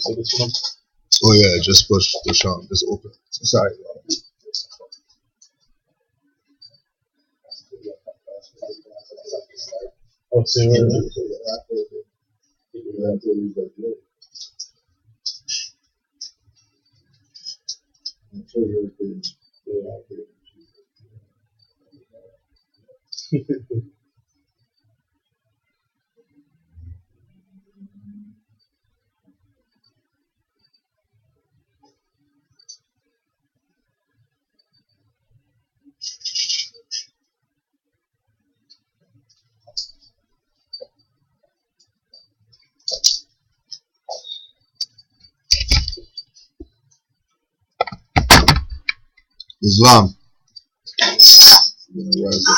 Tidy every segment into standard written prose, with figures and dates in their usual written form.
see this one? Oh yeah, just push on, just open. Sorry. Oh, see Islam. I'm gonna rise up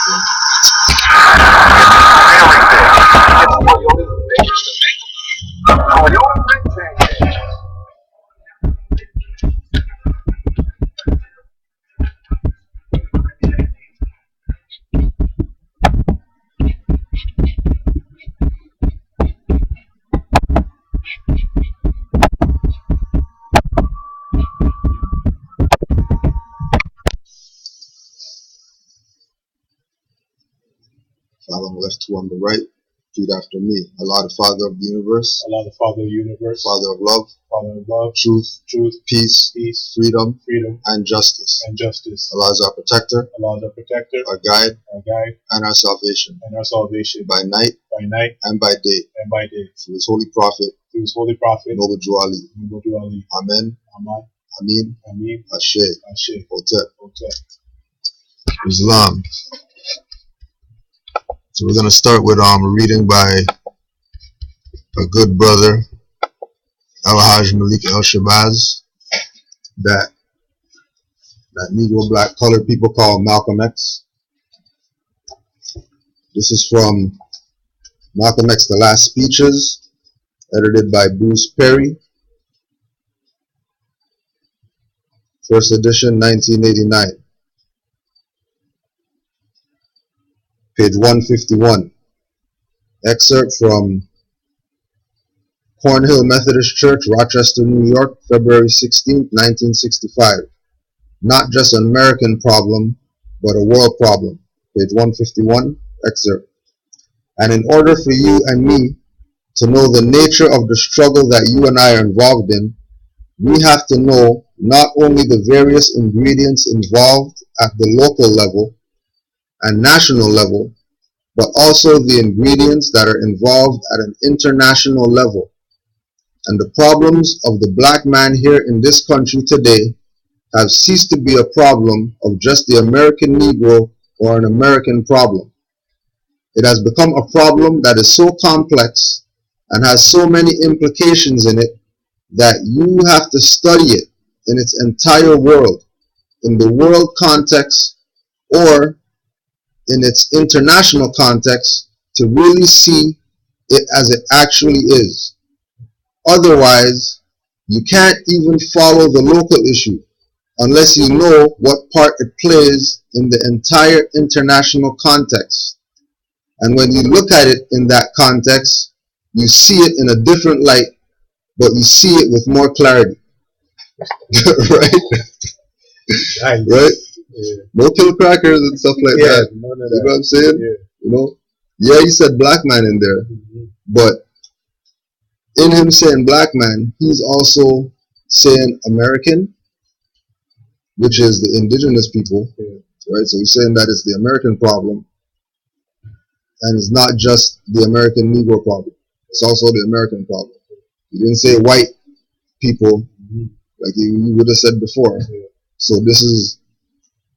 Father on the left, two on the right. Repeat after me. Allah, the Father of the universe. Allah, the Father of the universe. Father of love. Father of love. Truth. Peace. Freedom. And justice. Allah is our protector. Allah is our protector. Our guide. And our salvation. By night. And by day. Through His holy prophet. Noble Drew Ali. Amen. Ameen. Ashe. Hotep. Islam. So we're going to start with a reading by a good brother, Al-Hajj Malik El-Shabazz, that Negro black colored people call Malcolm X. This is from Malcolm X, The Last Speeches, edited by Bruce Perry. First edition, 1989. Page 151. Excerpt from Cornhill Methodist Church, Rochester, New York, February 16, 1965. Not just an American problem, but a world problem. Page 151, excerpt. And in order for you and me to know the nature of the struggle that you and I are involved in, we have to know not only the various ingredients involved at the local level and national level, but also the ingredients that are involved at an international level. And the problems of the black man here in this country today have ceased to be a problem of just the American Negro or an American problem. It has become a problem that is so complex and has so many implications in it that you have to study it in its entire world, in the world context or in its international context, to really see it as it actually is. Otherwise, you can't even follow the local issue unless you know what part it plays in the entire international context. And when you look at it in that context, you see it in a different light, but you see it with more clarity. Right? Right? Yeah. No kill crackers and stuff like that. You know what I'm saying? Yeah. You know? Yeah, he said black man in there, but in him saying black man, he's also saying American, which is the indigenous people, right? So he's saying that it's the American problem, and it's not just the American Negro problem. It's also the American problem. He didn't say white people, like you would have said before. So this is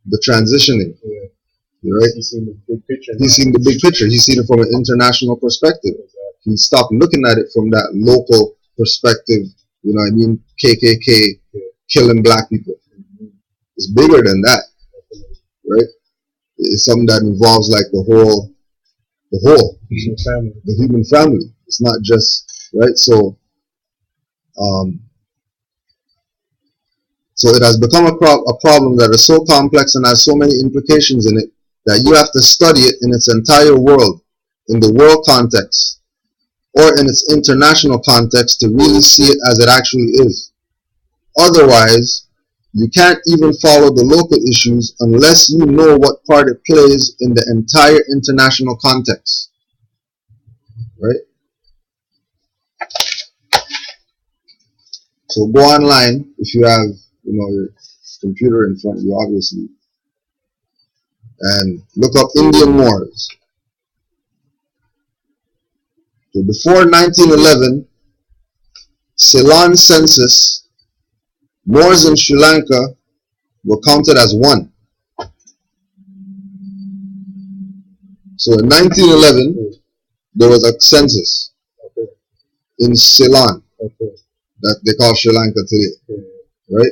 the transitioning, right? He's seen the big picture. He's seen the big picture. He's seen it from an international perspective. He stopped looking at it from that local perspective. You know what I mean? KKK killing black people. It's bigger than that, right? It's something that involves like the human family. It's not just, right? So it has become a problem that is so complex and has so many implications in it that you have to study it in its entire world, in the world context. or in its international context to really see it as it actually is. Otherwise, you can't even follow the local issues unless you know what part it plays in the entire international context, right? So go online if you have, your computer in front of you, obviously, and look up Indian Moors. So before 1911, Ceylon census, Moors in Sri Lanka were counted as one. So in 1911, there was a census in Ceylon that they call Sri Lanka today, right?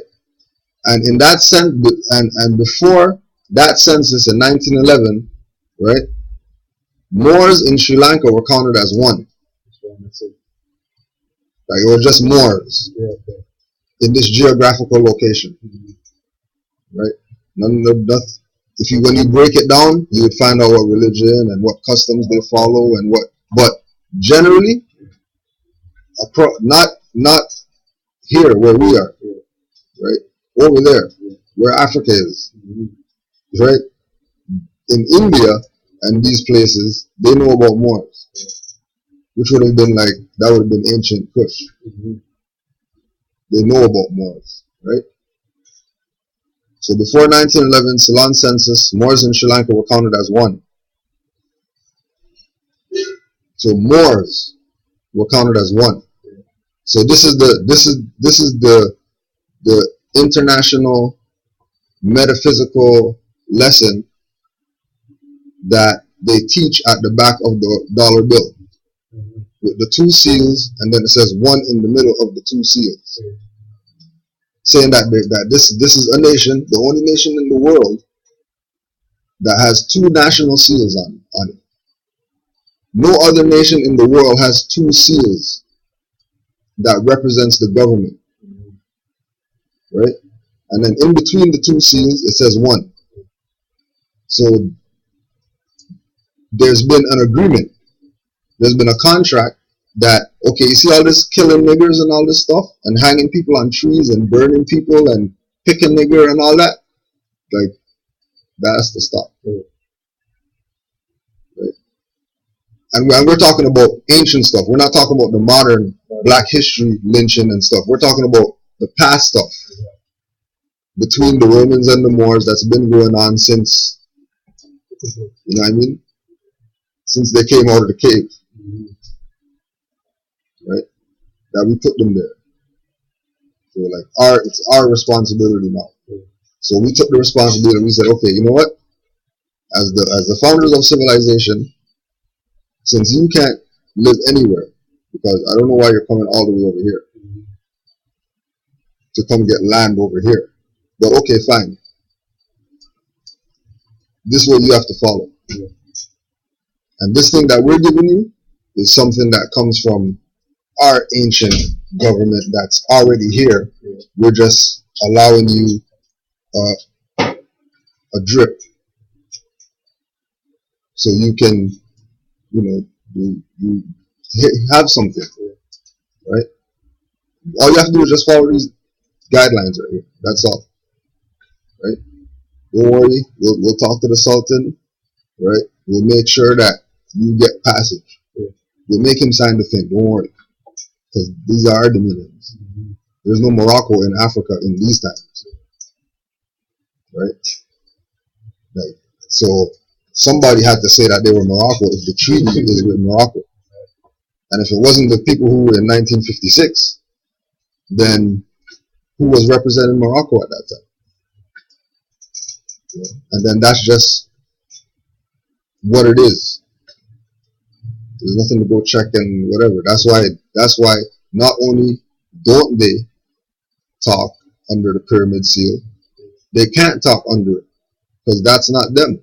And in that and before that census in 1911, right, Moors in Sri Lanka were counted as one. Like it was just Moors in this geographical location, right? When you break it down, you would find out what religion and what customs they follow and what. But generally, not here where we are, right? Over there, where Africa is, right? In India and these places, they know about Moors, which would have been that would have been ancient Kush. They know about Moors, right? So before 1911 Ceylon census, Moors in Sri Lanka were counted as one. So Moors were counted as one. So this is the international metaphysical lesson that they teach at the back of the dollar bill, with the two seals, and then it says one in the middle of the two seals, saying that this is a nation, the only nation in the world that has two national seals on it. No other nation in the world has two seals that represents the government, right? And then in between the two seals, it says one. So there's been an agreement, there's been a contract that, okay, you see all this killing niggers and all this stuff, and hanging people on trees and burning people and picking nigger and all that, like, that has to stop, right? And we're talking about ancient stuff. We're not talking about the modern Black history lynching and stuff. We're talking about the past stuff between the Romans and the Moors that's been going on since, you know what I mean? Since they came out of the cave, right? That we put them there. So it's our responsibility now. So we took the responsibility and we said, okay, you know what? As the founders of civilization, since you can't live anywhere, because I don't know why you're coming all the way over here to come get land over here. But okay, fine. This is what you have to follow. And this thing that we're giving you is something that comes from our ancient government that's already here. We're just allowing you a drip so you can, you have something, right? All you have to do is just follow these guidelines right here. That's all, right? Don't worry. We'll talk to the Sultan, right? We'll make sure that you get passage. We'll make him sign the thing. Don't worry, because these are our dominions. There's no Morocco in Africa in these times, right? So somebody had to say that they were Morocco if the treaty is with Morocco. And if it wasn't the people who were in 1956, then who was representing Morocco at that time? And then that's just what it is. There's nothing to go check and whatever. That's why not only don't they talk under the pyramid seal, they can't talk under it, because that's not them.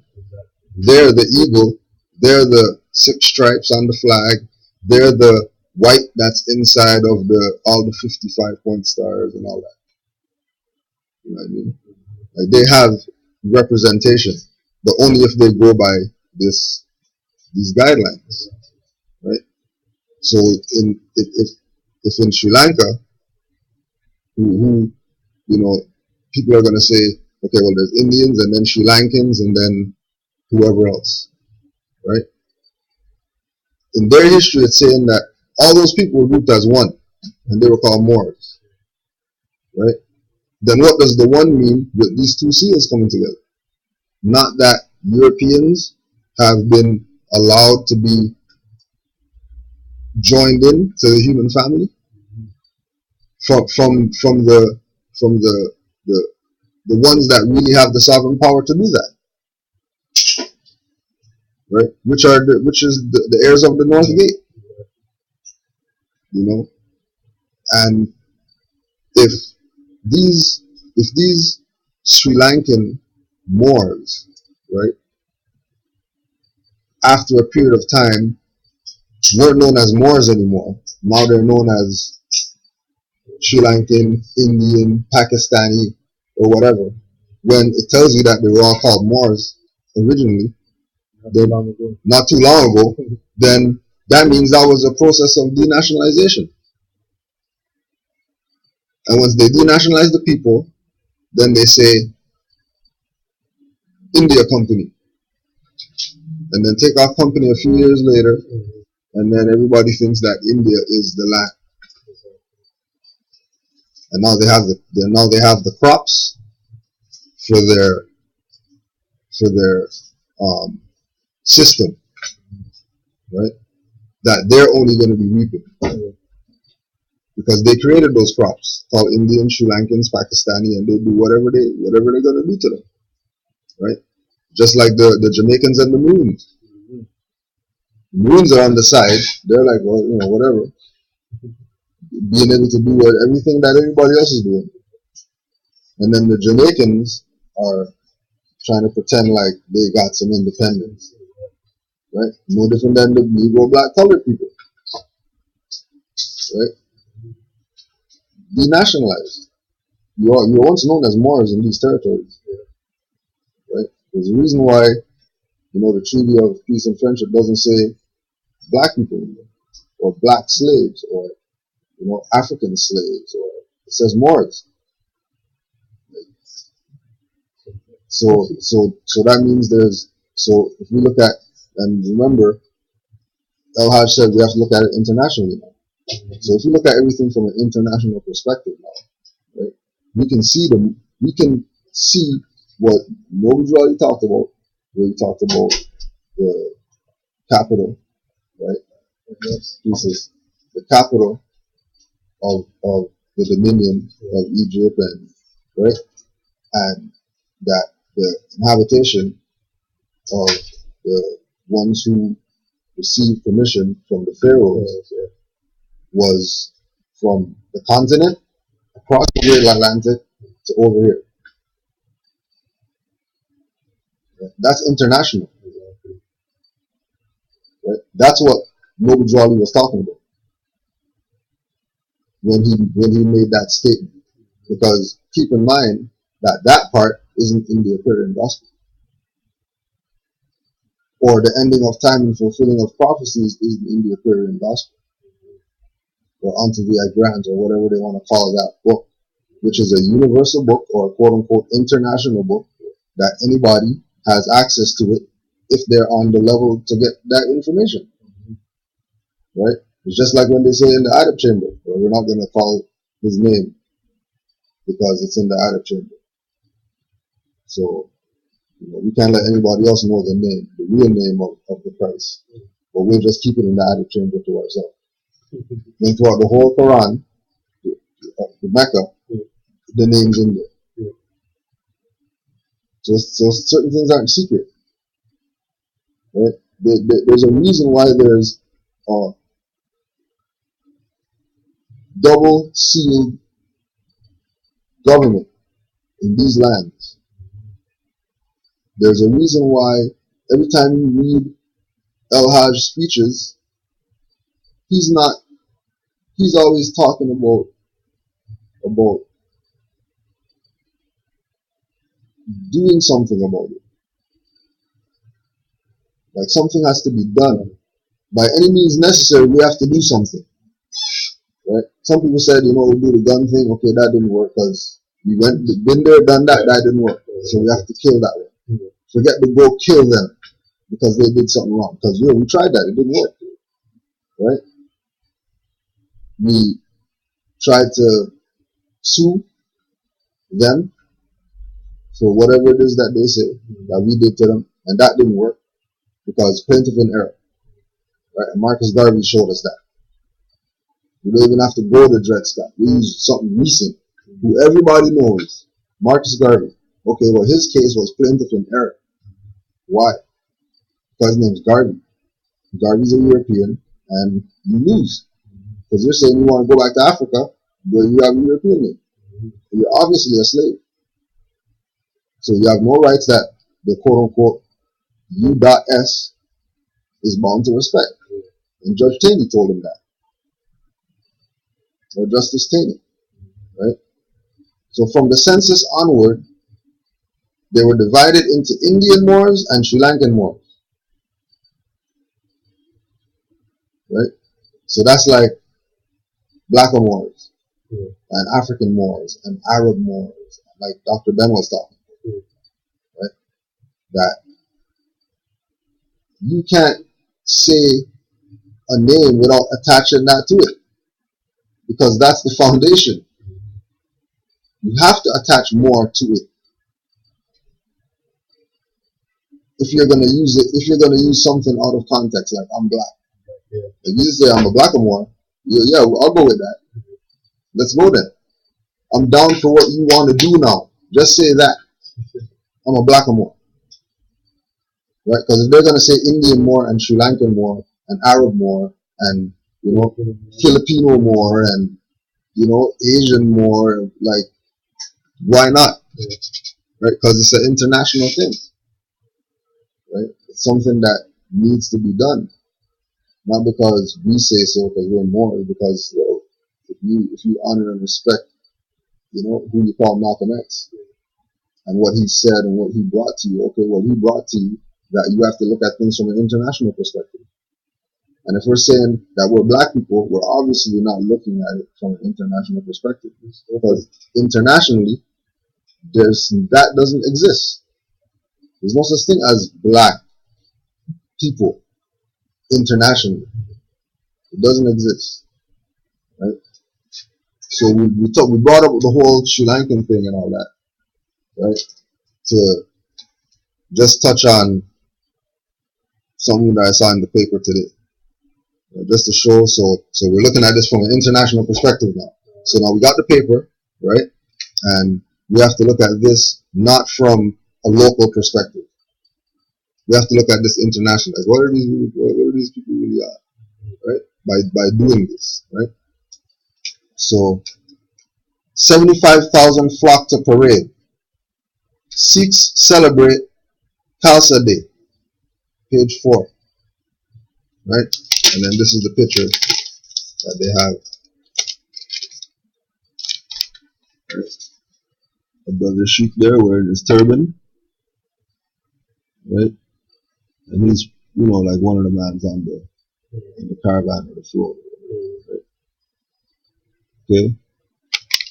They're the eagle, they're the 6 stripes on the flag, they're the white that's inside of all the 55-point stars and all that. You know what I mean? Like, they have representation, but only if they go by these guidelines, right? So if in Sri Lanka, who you know, people are going to say, okay, well, there's Indians and then Sri Lankans and then whoever else, right? In their history, it's saying that all those people were grouped as one, and they were called Moors, right? Then what does the one mean with these two seals coming together? Not that Europeans have been allowed to be joined in to the human family from the the ones that really have the sovereign power to do that, right? Which is the heirs of the North Gate, you know. And if these if these Sri Lankan Moors, right, after a period of time weren't known as Moors anymore, now they're known as Sri Lankan, Indian, Pakistani, or whatever, when it tells you that they were all called Moors originally, not too long ago, then that means that was a process of denationalization. And once they denationalize the people, then they say India Company, and then take off company a few years later, and then everybody thinks that India is the land, and now they have the crops for their um, system, right? That they're only going to be reaping because they created those crops called Indian, Sri Lankans, Pakistani, and they do whatever they're going to do to them, right? Just like the Jamaicans and the Maroons. The Maroons are on the side. They're like, well, whatever, being able to do everything that everybody else is doing. And then the Jamaicans are trying to pretend like they got some independence, right? No different than the Negro black colored people, right? Denationalized. You're once known as Moors in these territories, right? There's a reason why, the Treaty of Peace and Friendship doesn't say black people anymore, or black slaves, or, African slaves, or it says Moors. So that means so if we look at, and remember, El Haj said we have to look at it internationally now. So if you look at everything from an international perspective now, right, we can see what Noble already talked about, where he talked about the capital, right? This is the capital of the dominion of Egypt, and right, and that the inhabitation of the ones who received permission from the pharaohs was from the continent across the Great Atlantic to over here. That's international, right? That's what Noble Jolly was talking about when he made that statement. Because keep in mind that that part isn't in the Aquarian Gospel, or the ending of time and fulfilling of prophecies isn't in the Aquarian Gospel, or unto thee I grant, or whatever they want to call that book, which is a universal book or a quote unquote international book that anybody has access to it if they're on the level to get that information, right? It's just like when they say in the Adab chamber, well, we're not going to call his name because it's in the Adab chamber. So, we can't let anybody else know the name, the real name of the Christ. But we'll just keep it in the Adab chamber to ourselves. Then throughout the whole Quran, the Mecca, the name's in there. So certain things aren't secret, right? There's a reason why there's double sealed government in these lands. There's a reason why every time you read El Hajj speeches, he's always talking about doing something about it. Like something has to be done by any means necessary, we have to do something, right? Some people said, we'll do the gun thing. Okay, that didn't work because we been there, done that. That didn't work. So we have to kill that one. Forget to go kill them because they did something wrong. Because we tried that, it didn't work, right? We tried to sue them for whatever it is that they say that we did to them, and that didn't work because plaintiff in error, right? And Marcus Garvey showed us that. We don't even have to go to Dred Scott. We use something recent, who everybody knows, Marcus Garvey. Okay, well, his case was plaintiff in error. Why? Because his name's Garvey. Garvey's a European, and you lose. Because you're saying you want to go back to Africa, but you have a European name. You're obviously a slave. So you have no rights that the quote-unquote U.S. is bound to respect. And Judge Taney told him that. Or Justice Taney. Right? So from the census onward, they were divided into Indian Moors and Sri Lankan Moors. Right? So that's like Black Moors, and African Moors, and Arab Moors, like Dr. Ben was talking. Right? That you can't say a name without attaching that to it, because that's the foundation. You have to attach more to it if you're going to use it. If you're going to use something out of context, like I'm black, if you say I'm a Blackamoor, yeah, I'll go with that. Let's go then. I'm down for what you want to do now. Just say that I'm a Blackamoor, right? Because if they're going to say Indian Moor and Sri Lankan Moor and Arab Moor and Filipino Moor and Asian Moor, like, why not? Right? Because it's an international thing, right? It's something that needs to be done, not because we say so, because we're Moors. Because if you honor and respect, who you call Malcolm X and what he said and what he brought to you. Okay, well, he brought to you that you have to look at things from an international perspective. And if we're saying that we're black people, we're obviously not looking at it from an international perspective, because internationally, that doesn't exist. There's no such thing as black people internationally. It doesn't exist, right? So we brought up the whole Sri Lankan thing and all that, right? To just touch on something that I saw in the paper today, just to show. So we're looking at this from an international perspective now. So now we got the paper, right? And we have to look at this not from a local perspective. We have to look at this internationally. What are these people really are, right? By doing this, right? So 75,000 flock to parade. Sikhs celebrate Khalsa Day. Page 4, right? And then this is the picture that they have. Right? A brother Sheikh there wearing his turban, right? And he's, like one of the mans on the caravan or the floor. Right? Okay?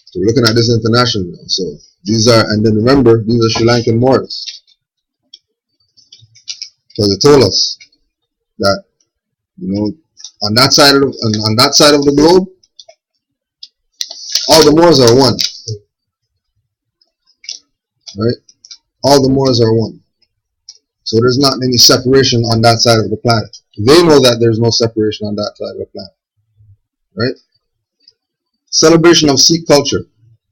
So we're looking at this internationally. So these are, and then remember, these are Sri Lankan Moors. So they told us that, on that side of the globe, all the Moors are one. Right? All the Moors are one. So there's not any separation on that side of the planet. They know that there's no separation on that side of the planet. Right? Celebration of Sikh culture.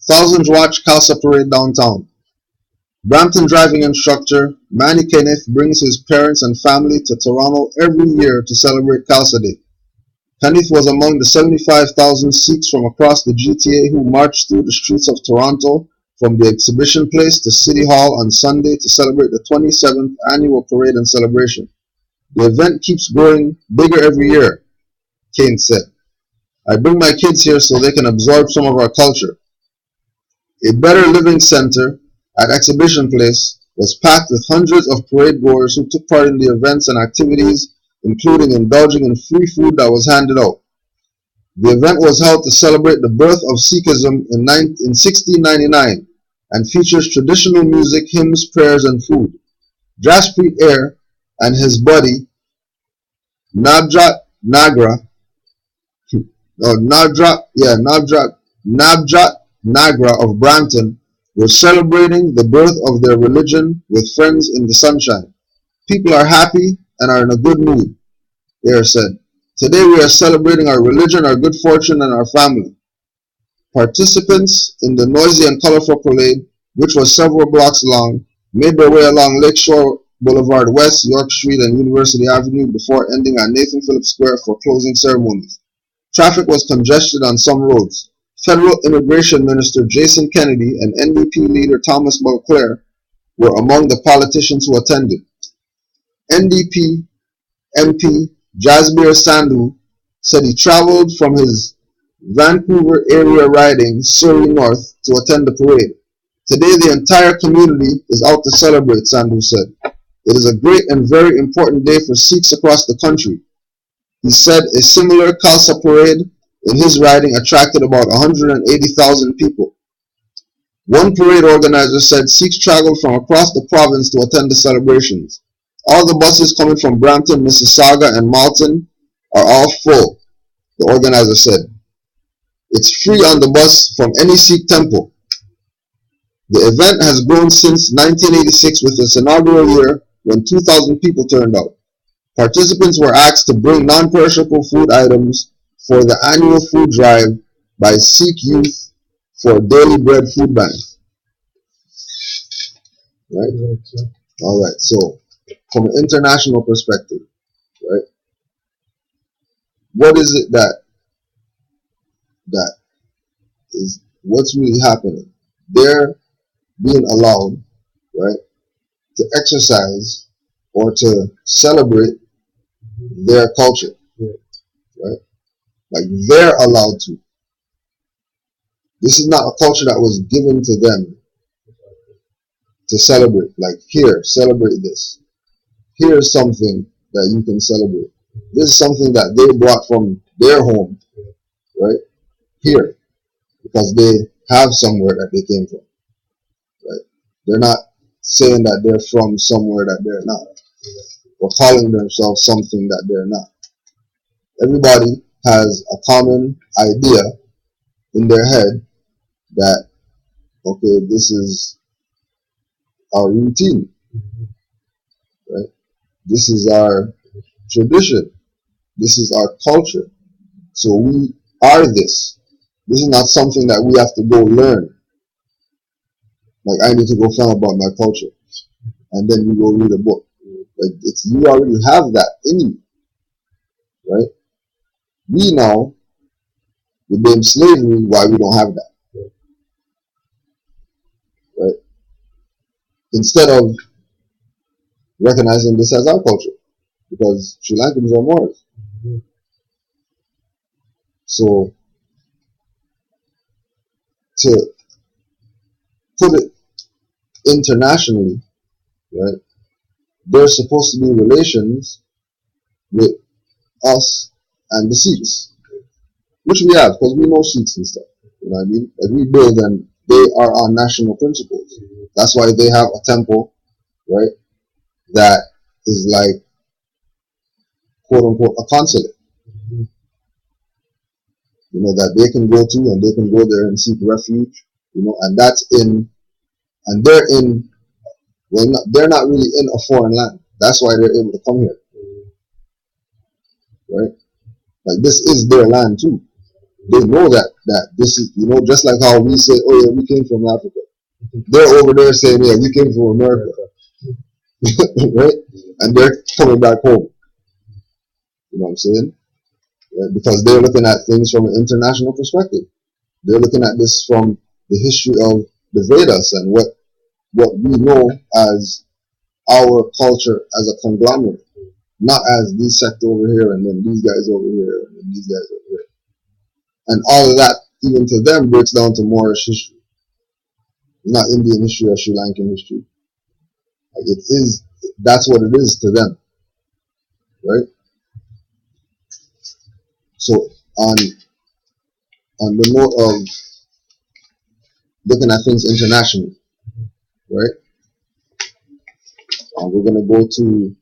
Thousands watch Khalsa parade downtown. Brampton driving instructor Manny Kenneth brings his parents and family to Toronto every year to celebrate Khalsa Day. Kenneth was among the 75,000 Sikhs from across the GTA who marched through the streets of Toronto from the exhibition place to City Hall on Sunday to celebrate the 27th annual parade and celebration. The event keeps growing bigger every year, Kane said. I bring my kids here so they can absorb some of our culture. A Better Living Center at Exhibition Place was packed with hundreds of parade goers who took part in the events and activities including indulging in free food that was handed out. The event was held to celebrate the birth of Sikhism in 1699 and features traditional music, hymns, prayers, and food. Jasprit Air and his buddy Navjot Nagra, Navjot Nagra of Brampton were celebrating the birth of their religion with friends in the sunshine. People are happy and are in a good mood, Air said. Today we are celebrating our religion, our good fortune, and our family. Participants in the noisy and colorful parade, which was several blocks long, made their way along Lakeshore Boulevard West, York Street, and University Avenue before ending at Nathan Phillips Square for closing ceremonies. Traffic was congested on some roads. Federal Immigration Minister Jason Kennedy and NDP leader Thomas Mulcair were among the politicians who attended. NDP MP Jasbir Sandhu said he traveled from his Vancouver area riding Surrey North to attend the parade. Today the entire community is out to celebrate, Sandhu said. It is a great and very important day for Sikhs across the country. He said a similar Khalsa parade in his riding attracted about 180,000 people. One parade organizer said Sikhs traveled from across the province to attend the celebrations. All the buses coming from Brampton, Mississauga, and Malton are all full, the organizer said. It's free on the bus from any Sikh temple. The event has grown since 1986 with its inaugural year when 2,000 people turned out. Participants were asked to bring non-perishable food items for the annual food drive by Sikh Youth for Daily Bread Food Bank. Right? All right. So, from an international perspective, right? What is it that is what's really happening? They're being allowed, right, to exercise or to celebrate their culture, right? Like they're allowed to. This is not a culture that was given to them to celebrate. Like here, celebrate this. Here's something that you can celebrate. This is something that they brought from their home, right? Here, because they have somewhere that they came from, right? They're not saying that they're from somewhere that they're not, or calling themselves something that they're not. Everybody has a common idea in their head that, okay, this is our routine, right? This is our tradition. This is our culture. So we are this. This is not something that we have to go learn. Like I need to go find about my culture, and then you go read a book. Like it's you already have that in you, right? We now, we blame slavery why we don't have that, right? Instead of recognizing this as our culture, because Sri Lankans are Moors. So to put it internationally, right? There's supposed to be relations with us and the Sikhs, which we have because we know Sikhs and stuff. You know what I mean? Like we build them, they are on national principles. That's why they have a temple, right? That is like quote unquote a consulate. You know, that they can go to and they can go there and seek refuge, you know, and that's in, and they're in, well, they're not really in a foreign land. That's why they're able to come here, right? Like this is their land too. They know that this is, you know, just like how we say, oh yeah, we came from Africa. They're over there saying, yeah, we came from America, right? And they're coming back home. You know what I'm saying? Right? Because they're looking at things from an international perspective. They're looking at this from the history of the Vedas and what we know as our culture as a conglomerate, not as this sect over here and then these guys over here and then these guys over here. And all of that, even to them, breaks down to Moorish history, not Indian history or Sri Lankan history. Like it is, that's what it is to them, right? So on the note of looking at things internationally, right? We're gonna go to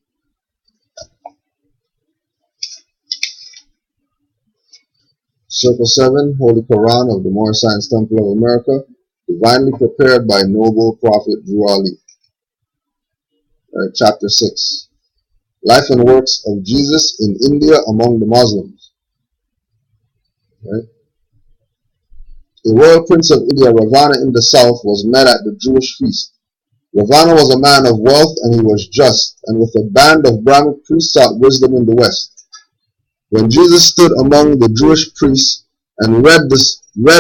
Circle 7, Holy Quran of the Moorish Science Temple of America, divinely prepared by noble prophet Drew Ali. Right, chapter 6. Life and works of Jesus in India among the Muslims. Right? The royal prince of India, Ravana in the south, was met at the Jewish feast. Ravana was a man of wealth and he was just, and with a band of Brahmin priests sought wisdom in the west. When Jesus stood among the Jewish priests and read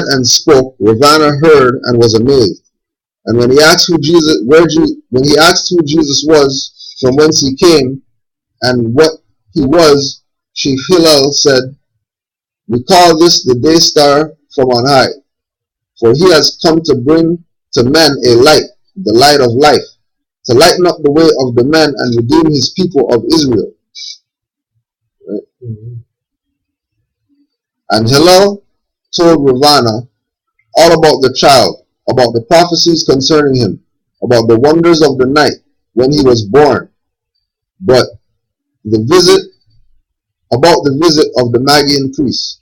and spoke, Ravana heard and was amazed. And when he asked who Jesus was, from whence he came, and what he was, Chief Hillel said, "We call this the day star from on high, for he has come to bring to men a light, the light of life, to lighten up the way of the men and redeem his people of Israel." Right? Mm-hmm. And Hillel told Ravana all about the child, about the prophecies concerning him, about the wonders of the night when he was born, but about the visit of the Magian priests,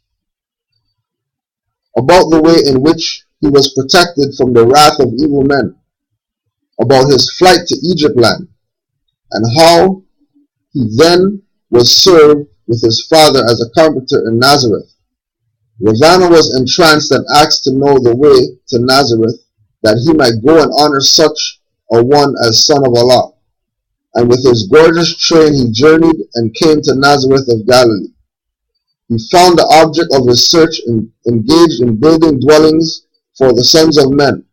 about the way in which he was protected from the wrath of evil men, about his flight to Egypt land, and how he then was served with his father as a carpenter in Nazareth. Ravana was entranced and asked to know the way to Nazareth, that he might go and honor such a one as Son of Allah. And with his gorgeous train he journeyed and came to Nazareth of Galilee. He found the object of his search engaged in building dwellings for the sons of men.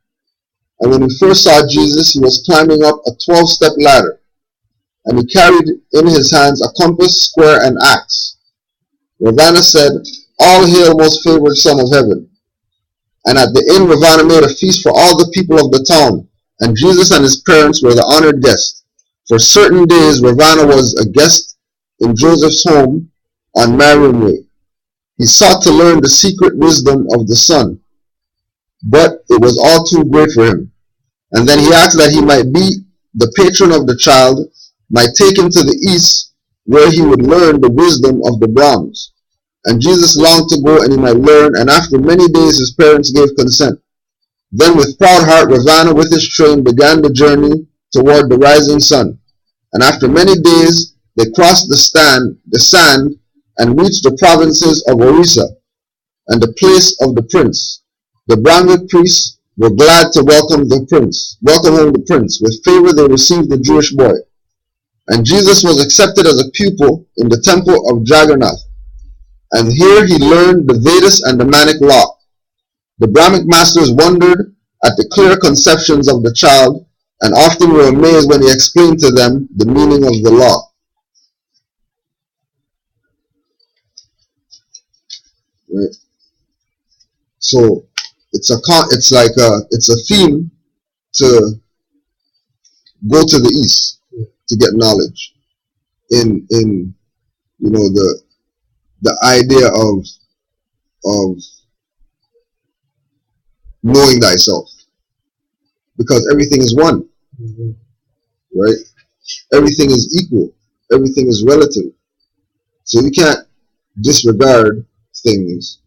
And when he first saw Jesus, he was climbing up a 12-step ladder, and he carried in his hands a compass, square, and axe. Ravana said, "All hail, most favored Son of Heaven." And at the inn, Ravana made a feast for all the people of the town, and Jesus and his parents were the honored guests. For certain days, Ravana was a guest in Joseph's home on Mariam Way. He sought to learn the secret wisdom of the son, but it was all too great for him. And then he asked that he might be the patron of the child, might take him to the east, where he would learn the wisdom of the Brahms. And Jesus longed to go and he might learn, and after many days his parents gave consent. Then with proud heart Ravana with his train began the journey toward the rising sun. And after many days they crossed the sand, and reached the provinces of Orissa, and the place of the prince. The Brahmin priests were glad to welcome home the prince. With favor they received the Jewish boy. And Jesus was accepted as a pupil in the temple of Jagannath. And here he learned the Vedas and the Manic law. The Brahmic masters wondered at the clear conceptions of the child, and often were amazed when he explained to them the meaning of the law. Right? So it's a theme to go to the east to get knowledge. In the idea of knowing thyself, because everything is one, right? Everything is equal. Everything is relative. So you can't disregard things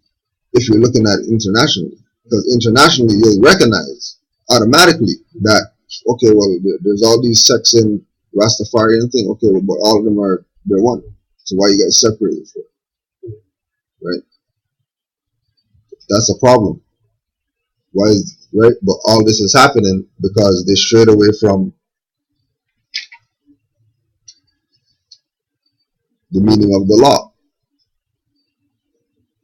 if you're looking at it internationally, because internationally you'll recognize automatically that, okay, well, there's all these sects in Rastafarian thing, okay, well, but all of them they're one. So why you guys separated for? Right? That's a problem. Why is right? But all this is happening because they strayed away from the meaning of the law.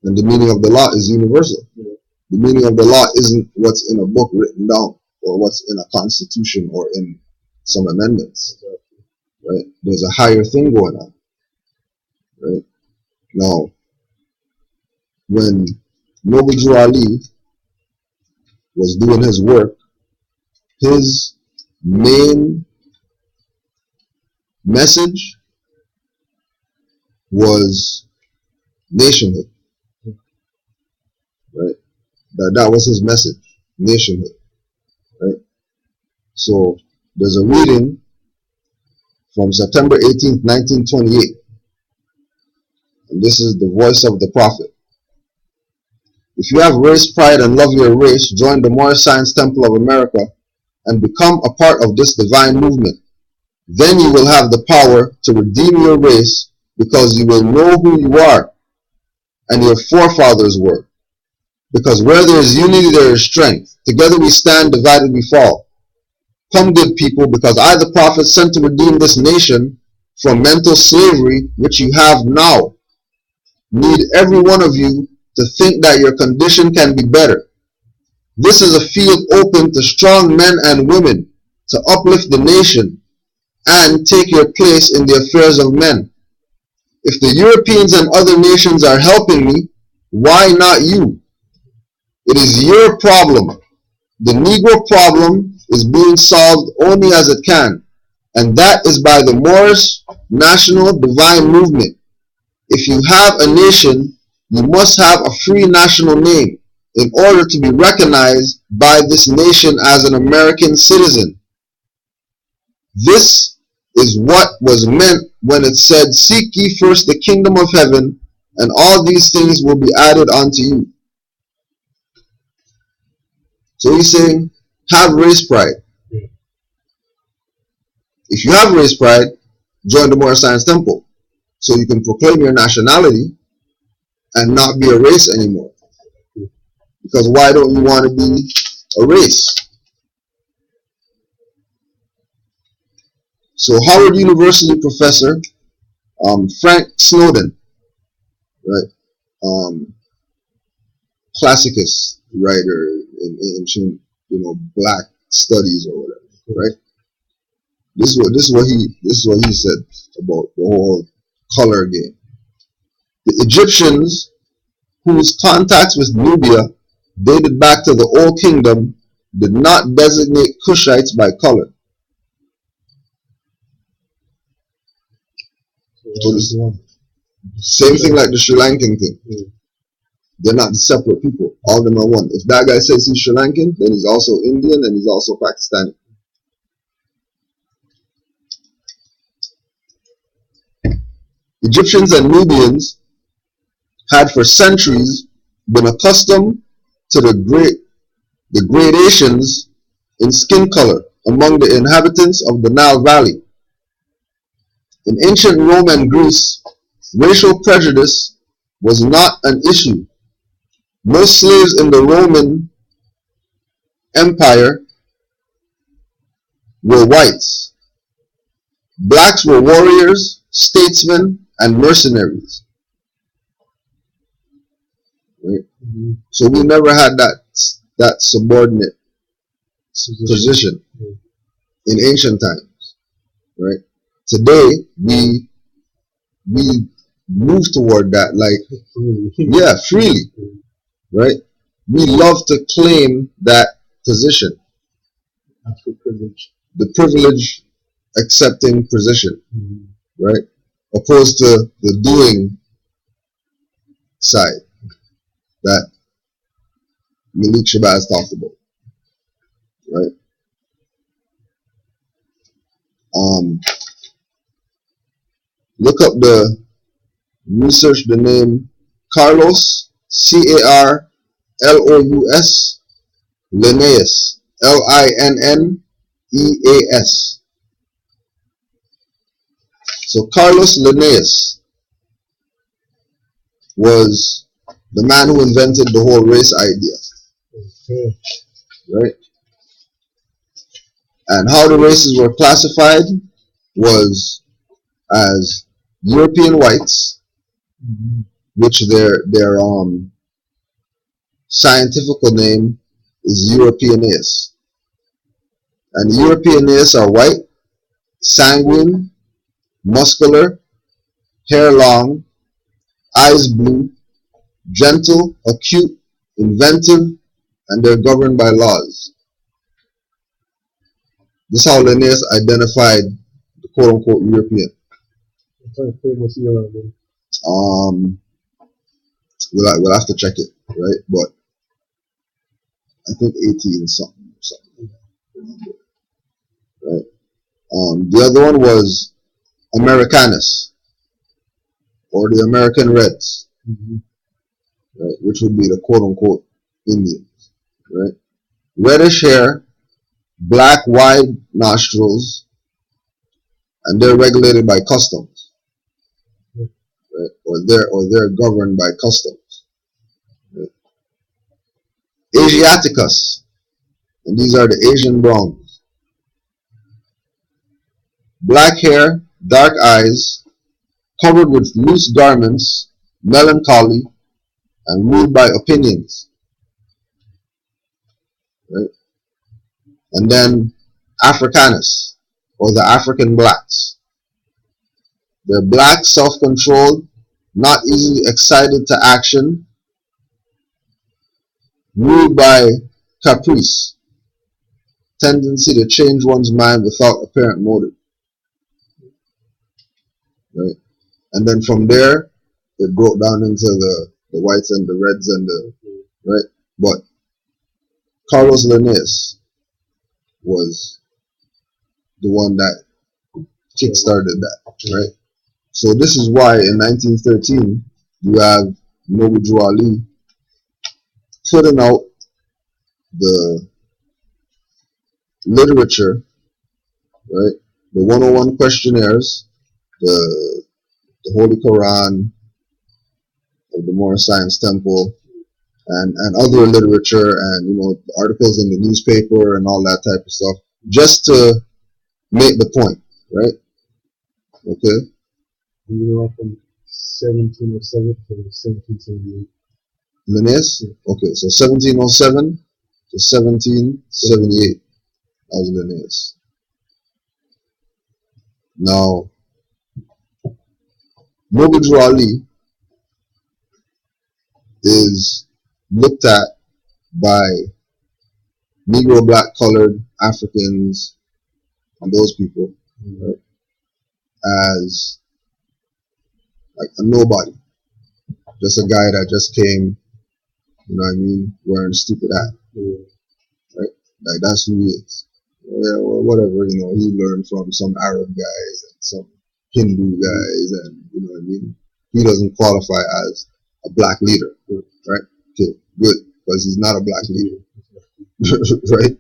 And the meaning of the law is universal. The meaning of the law isn't what's in a book written down, or what's in a constitution, or in some amendments. Right? There's a higher thing going on. Right? Now, when Noble Drew Ali was doing his work, his main message was nationhood. That was his message, nationhood. Right? So there's a reading from September 18th, 1928. And this is the voice of the prophet. If you have race pride and love your race, join the Moorish Science Temple of America and become a part of this divine movement. Then you will have the power to redeem your race because you will know who you are and your forefathers were. Because where there is unity, there is strength. Together we stand, divided we fall. Come, good people, because I, the prophet, sent to redeem this nation from mental slavery, which you have now, need every one of you to think that your condition can be better. This is a field open to strong men and women to uplift the nation and take your place in the affairs of men. If the Europeans and other nations are helping me, why not you? It is your problem. The Negro problem is being solved only as it can, and that is by the Moorish National Divine Movement. If you have a nation, you must have a free national name in order to be recognized by this nation as an American citizen. This is what was meant when it said, "Seek ye first the kingdom of heaven, and all these things will be added unto you." So he's saying, have race pride. If you have race pride, join the Moorish Science Temple, so you can proclaim your nationality and not be a race anymore. Because why don't you want to be a race? So Howard University professor Frank Snowden, right, classicist writer in ancient, black studies or whatever, right? This is what he said about the whole color game. The Egyptians, whose contacts with Nubia dated back to the Old Kingdom, did not designate Cushites by color. Same thing like the Sri Lankan thing. They're not separate people. All of them are one. If that guy says he's Sri Lankan, then he's also Indian and he's also Pakistani. Egyptians and Nubians had for centuries been accustomed to the gradations in skin color among the inhabitants of the Nile Valley. In ancient Rome and Greece, racial prejudice was not an issue. Most slaves in the Roman Empire were whites. Blacks were warriors, statesmen, and mercenaries. Right? So we never had that subordinate position in ancient times. Right? Today we move toward that, freely. Right? We love to claim that position. The privilege accepting position. Right? Opposed to the doing side that Malik Shabazz talked about. Right? Look up research the name Carlos, Carlous, Linnaeus, Linneas. So Carlos Linnaeus was the man who invented the whole race idea. Right? And how the races were classified was as European whites, which their scientific name is Europeanus. And the Europeanus are white, sanguine, muscular, hair long, eyes blue, gentle, acute, inventive, and they're governed by laws. This is how Linnaeus identified the quote-unquote European. We'll have to check it, right? But I think 18 something, right? The other one was Americanus, or the American Reds, right? Which would be the quote-unquote Indians, right? Reddish hair, black wide nostrils, and they're regulated by customs, right? Or they're governed by customs. Right? Asiaticus, and these are the Asian browns. Black hair, dark eyes, covered with loose garments, melancholy, and ruled by opinions, right? And then Africanus, or the African blacks. They're black, self-controlled, not easily excited to action, ruled by caprice, tendency to change one's mind without apparent motive, right? And then from there, it broke down into the whites and the reds and the, right? But Carlos Linnaeus was the one that kick-started that, right? So this is why in 1913, you have Nobu Ali putting out the literature, right? The 101 questionnaires, the Holy Quran of the Moorish Science Temple, and other literature, and articles in the newspaper and all that type of stuff, just to make the point, right? Okay. You know, from 1707 to 1778. Linnaeus? Okay, so 1707 to 1778. That was Linnaeus. Now, Nobu Ali is looked at by Negro, black, colored Africans, and those people, right, as like a nobody, just a guy that just came, wearing a stupid hat, right? Like that's who he is. Yeah, well, whatever, he learned from some Arab guys and some Hindu guys, and he doesn't qualify as a black leader, right? Okay, good, because he's not a black leader, right?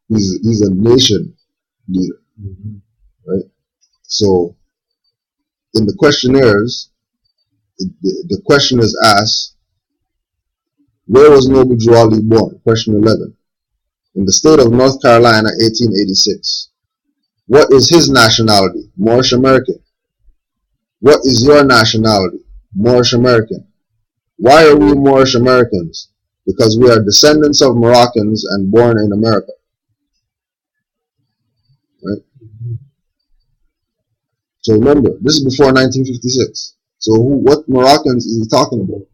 He's a nation leader, right? So in the questionnaires, the question is asked, where was Nobu Ali born? Question 11. In the state of North Carolina, 1886. What is his nationality? Moorish American. What is your nationality? Moorish American. Why are we Moorish Americans? Because we are descendants of Moroccans and born in America. Right? So remember, this is before 1956. So what Moroccans is he talking about?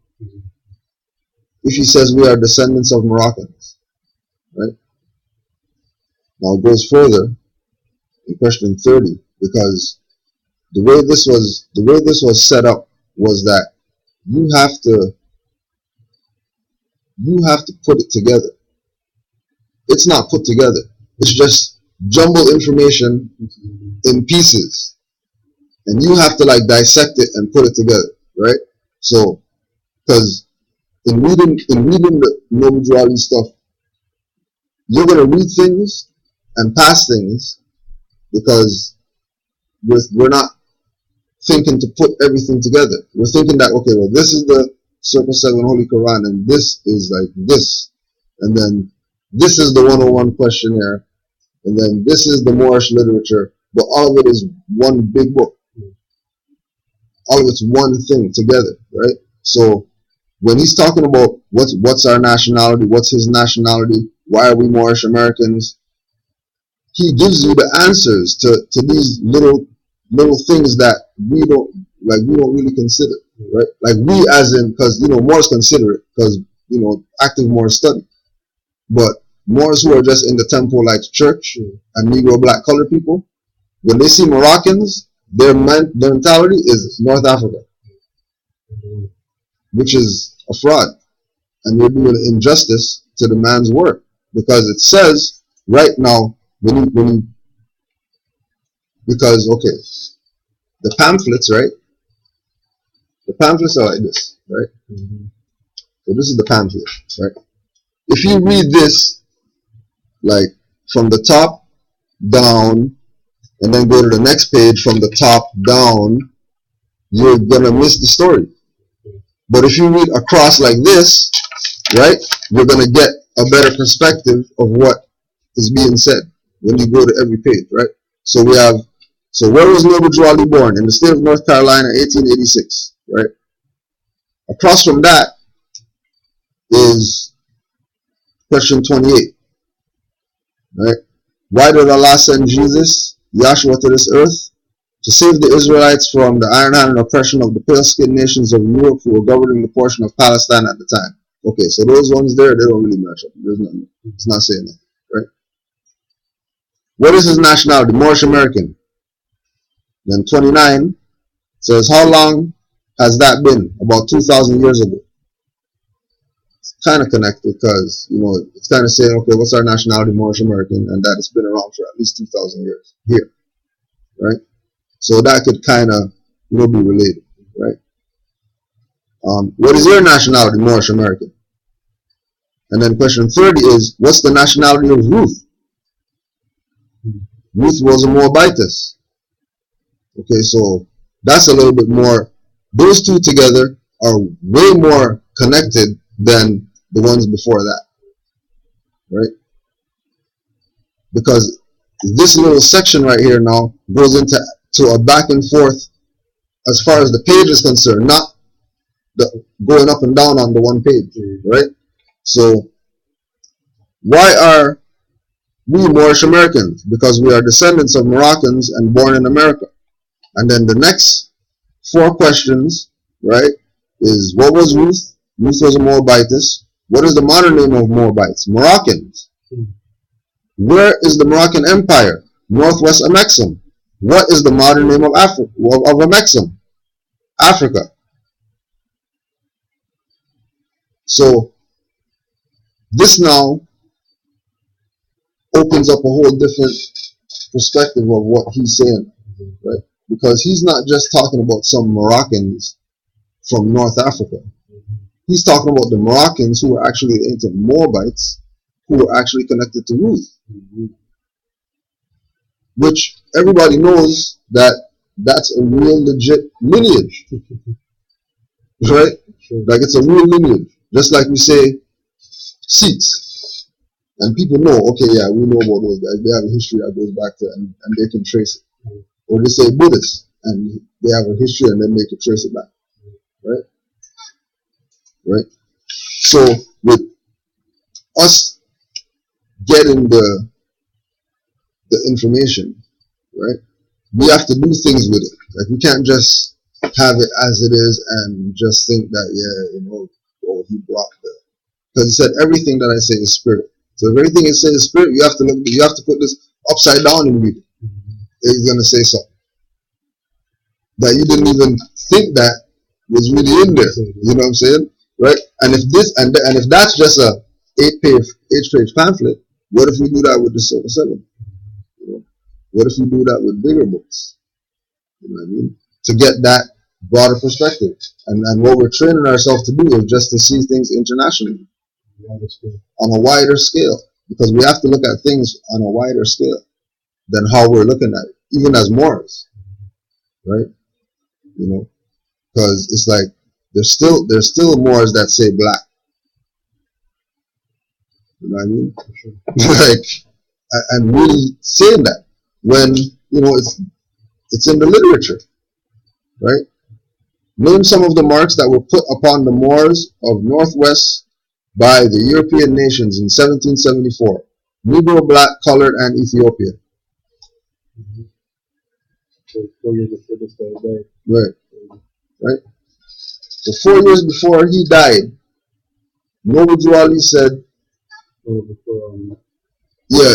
If he says we are descendants of Moroccans, right? Now it goes further in question 30, because the way this was set up was that you have to put it together. It's not put together. It's just jumbled information in pieces, and you have to like dissect it and put it together, right? So, because in reading the Nobu Ali stuff, you're gonna read things and pass things because we're not thinking to put everything together. We're thinking that, okay, well, this is the Circle 7 Holy Quran, and this is like this, and then this is the 101 questionnaire, and then this is the Moorish literature, but all of it is one big book. All of it's one thing together, right? So when he's talking about what's our nationality, what's his nationality, why are we Moorish Americans, he gives you the answers to these little things that we don't really consider, right? Like we, as in, because Moors consider it, because active Moors study, but Moors who are just in the temple like church and Negro, black, colored people, when they see Moroccans, their mentality is North Africa, which is a fraud, and they're doing injustice to the man's work. because it says right now because okay, the pamphlets, right? The pamphlets are like this, right? So this is the pamphlet, right? If you read this like from the top down and then go to the next page from the top down, you're gonna miss the story. But if you read across like this, right, you're gonna get a better perspective of what is being said when you go to every page, right? So we have, so where was Noble Drew Ali born? In the state of North Carolina, 1886, right? Across from that is question 28, right? Why did Allah send Jesus, Yahshua, to this earth? To save the Israelites from the iron hand and oppression of the pale-skinned nations of Europe who were governing the portion of Palestine at the time. Okay, so those ones there, they don't really match up. There's nothing. It's not saying that, right? What is his nationality? Moorish American. Then 29 says, how long has that been? About 2,000 years ago. It's kind of connected because, you know, it's kind of saying, okay, what's our nationality? Moorish American, and that it's been around for at least 2,000 years here, right? So that could kind of, you know, be related, right? What is your nationality? Moorish American. And then question 30 is, what's the nationality of Ruth? Ruth was a Moabitess. Okay, so that's a little bit more, those two together are way more connected than the ones before that, right? Because this little section right here now goes into a back and forth as far as the page is concerned, not going up and down on the one page, right? So why are we Moorish Americans? Because we are descendants of Moroccans and born in America. And then the next 4 questions, right, is what was Ruth? Ruth was a Moabitess. What is the modern name of Moabites? Moroccans. Where is the Moroccan Empire? Northwest Amexem. What is the modern name of Amexem? Africa. So this now opens up a whole different perspective of what he's saying, right? Because he's not just talking about some Moroccans from North Africa. He's talking about the Moroccans who were actually ancient Moabites who were actually connected to Ruth, which everybody knows that that's a real legit lineage, right? Like it's a real lineage. Just like we say Sikhs, and people know, okay, yeah, we know about those guys. They have a history that goes back to, and they can trace it. Or they say Buddhists, and they have a history, and then they can trace it back, right? Right. So with us getting the information, right, we have to do things with it. Like we can't just have it as it is and just think that, yeah, you know, oh, he brought the, because he said everything that I say is spirit. So if everything is saying is spirit, you have to put this upside down and read it. It's gonna say something that you didn't even think that was really in there. You know what I'm saying? Right? And if this and if that's just a 8-page pamphlet, what if we do that with the Silver Seven? You know? What if we do that with bigger books? You know what I mean? To get that broader perspective. And what we're training ourselves to do is just to see things internationally. On a wider scale. Because we have to look at things on a wider scale than how we're looking at it, even as Moors. Right? You know? Because it's like there's still Moors that say black. You know what I mean? Like, I'm really saying that when, you know, it's in the literature, right? Name some of the marks that were put upon the Moors of Northwest by the European nations in 1774. Negro, black, colored, and Ethiopian. So 4 years before this guy died. Right. Right? So 4 years before he died, Noble Drew Ali said, yeah,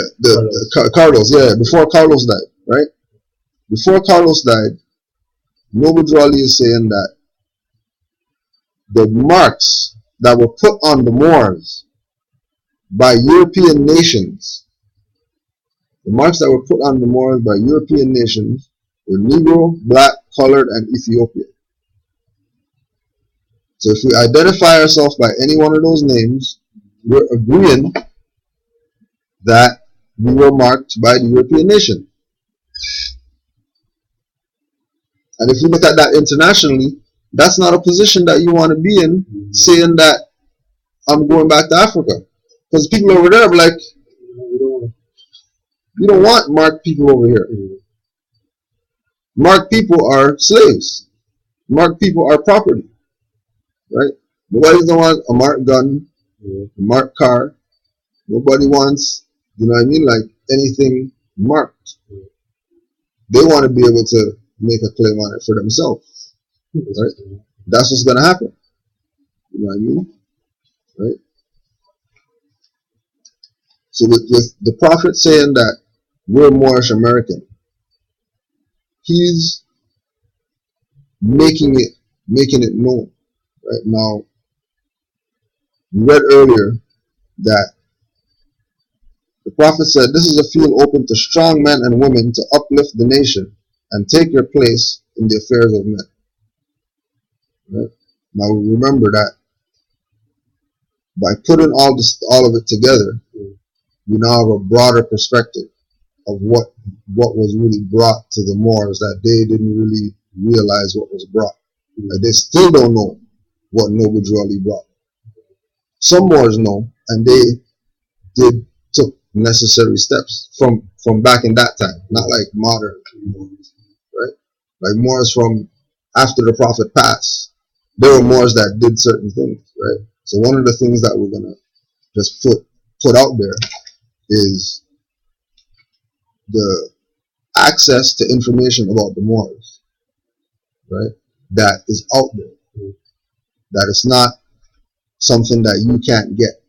Carlos, yeah, before Carlos died, right? Before Carlos died, Noble Drew Ali is saying that the marks that were put on the Moors by European nations. The marks that were put on the Moors by European nations were Negro, Black, Colored, and Ethiopian. So if we identify ourselves by any one of those names, we're agreeing that we were marked by the European nation. And if you look at that internationally, that's not a position that you want to be in, saying that I'm going back to Africa. Because people over there are like, you don't want marked people over here. Marked people are slaves. Marked people are property. Right? Nobody don't want a marked gun, a marked car. Nobody wants, you know what I mean, like anything marked. They want to be able to make a claim on it for themselves. Right? That's what's going to happen. You know what I mean? Right? So with the prophet saying that we're Moorish American, he's making it known. Right now, we read earlier that the prophet said, "This is a field open to strong men and women to uplift the nation and take your place in the affairs of men." Right? Now remember that by putting all of it together, we now have a broader perspective of what was really brought to the Moors, that they didn't really realize what was brought. Like they still don't know what Noble Drew brought. Some Moors know, and they took necessary steps from back in that time, not like modern Moors, right? Like Moors from after the prophet passed, there were Moors that did certain things, right? So one of the things that we're gonna just put out there is the access to information about the Moors, right? That is out there. That it's not something that you can't get,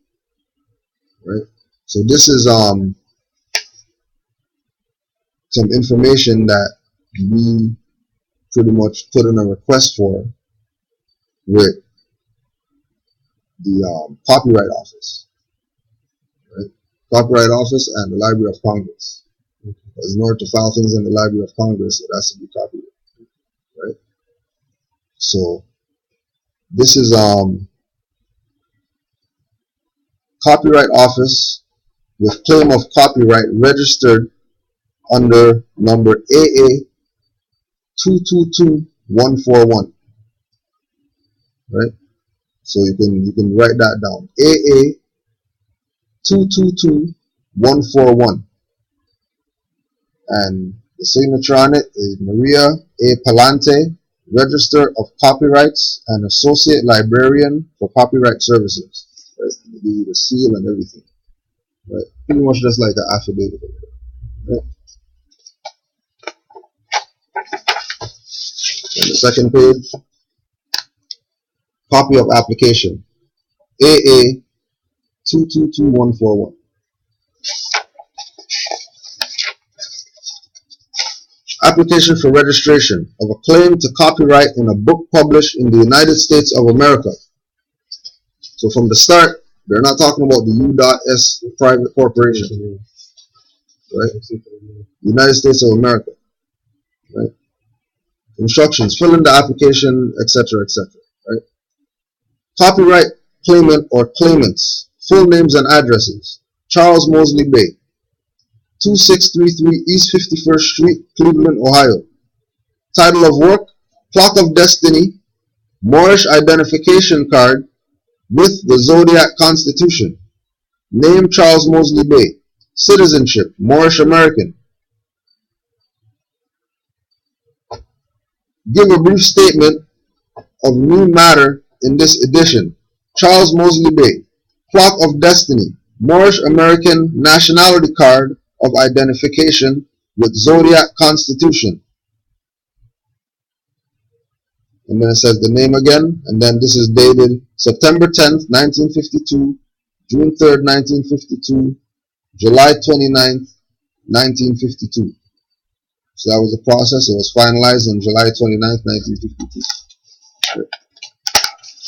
right? So this is some information that we pretty much put in a request for with the Copyright Office, right? Copyright Office and the Library of Congress. Because in order to file things in the Library of Congress, it has to be copyrighted, right? So this is Copyright Office with claim of copyright registered under number AA 222141, right? So you can write that down. AA 222141, and the signature on it is Maria A. Palante, Register of Copyrights and Associate Librarian for Copyright Services. Right? The seal and everything. Right? Pretty much just like an affidavit. Right? On the second page, copy of application AA 222141. Application for registration of a claim to copyright in a book published in the United States of America. So from the start, they're not talking about the U.S. private corporation, right? United States of America, right? Instructions: fill in the application, etc., etc. Right? Copyright claimant or claimants. Full names and addresses: Charles Mosley Bay, 2633 East 51st Street, Cleveland, Ohio. Title of work: Clock of Destiny, Moorish Identification Card with the Zodiac Constitution. Name: Charles Mosley Bay. Citizenship: Moorish American. Give a brief statement of new matter in this edition. Charles Mosley Bay. Clock of Destiny, Moorish American Nationality Card of Identification with Zodiac Constitution. And then it says the name again, and then this is dated September 10th, 1952, June 3rd, 1952, July 29th, 1952. So that was the process. It was finalized on July 29th, 1952.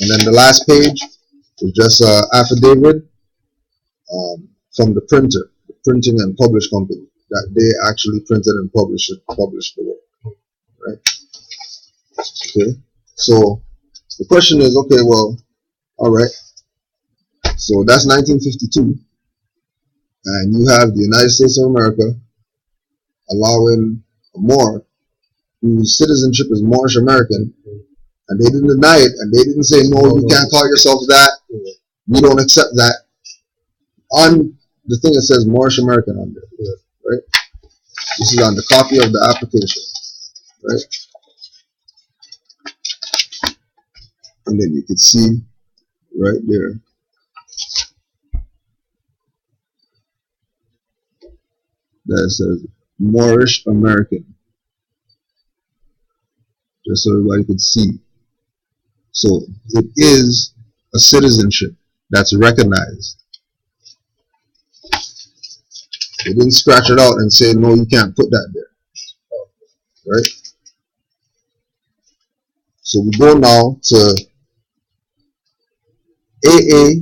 And then the last page is just an affidavit from the printer, the printing and publish company, that they actually printed and published the work, right? Okay, so the question is, okay, well, all right, so that's 1952, and you have the United States of America allowing a Moor whose citizenship is Moorish American, and they didn't deny it, and they didn't say, no, you can't call yourself that, we don't accept that. On the thing that says Moorish American on there, right? This is on the copy of the application, right? And then you can see right there that it says Moorish American, just so everybody can see. So it is a citizenship that's recognized. They didn't scratch it out and say, no, you can't put that there, right? So we go now to AA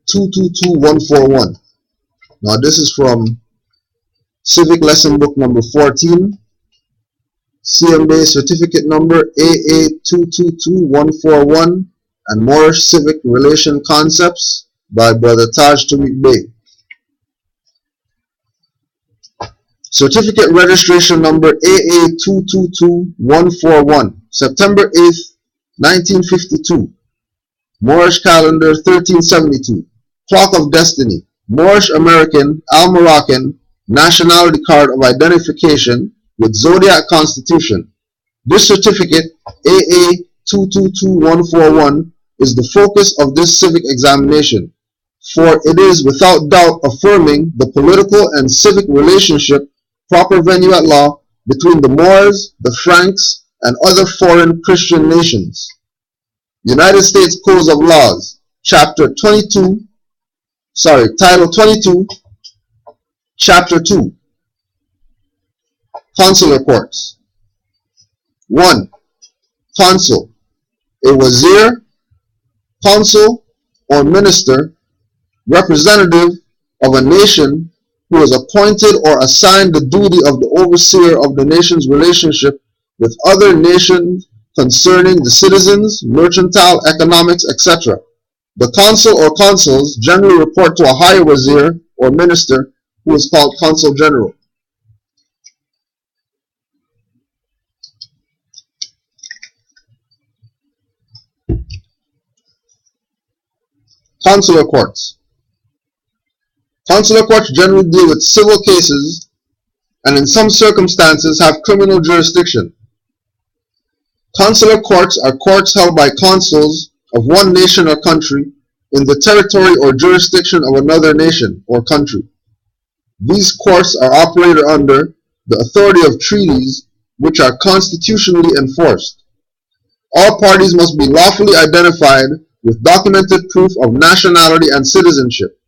222141. Now this is from Civic Lesson Book number 14, CMA certificate number AA 222141, and Moorish Civic Relation Concepts by Brother Taj Tariq Bey. Certificate registration number AA 222141, September 8th, 1952. Moorish calendar 1372. Clock of Destiny. Moorish American, Al-Moroccan, nationality card of identification with Zodiac Constitution. This certificate, AA 222141, is the focus of this civic examination, for it is without doubt affirming the political and civic relationship, proper venue at law, between the Moors, the Franks, and other foreign Christian nations. United States Codes of Laws, Title 22, Chapter 2, Consular Courts. 1. Consul, a wazir, consul, or minister, representative of a nation who is appointed or assigned the duty of the overseer of the nation's relationship with other nations concerning the citizens, mercantile, economics, etc. The consul or consuls generally report to a higher wazir or minister who is called consul general. Consular courts. Consular courts generally deal with civil cases and in some circumstances have criminal jurisdiction. Consular courts are courts held by consuls of one nation or country in the territory or jurisdiction of another nation or country. These courts are operated under the authority of treaties which are constitutionally enforced. All parties must be lawfully identified with documented proof of nationality and citizenship,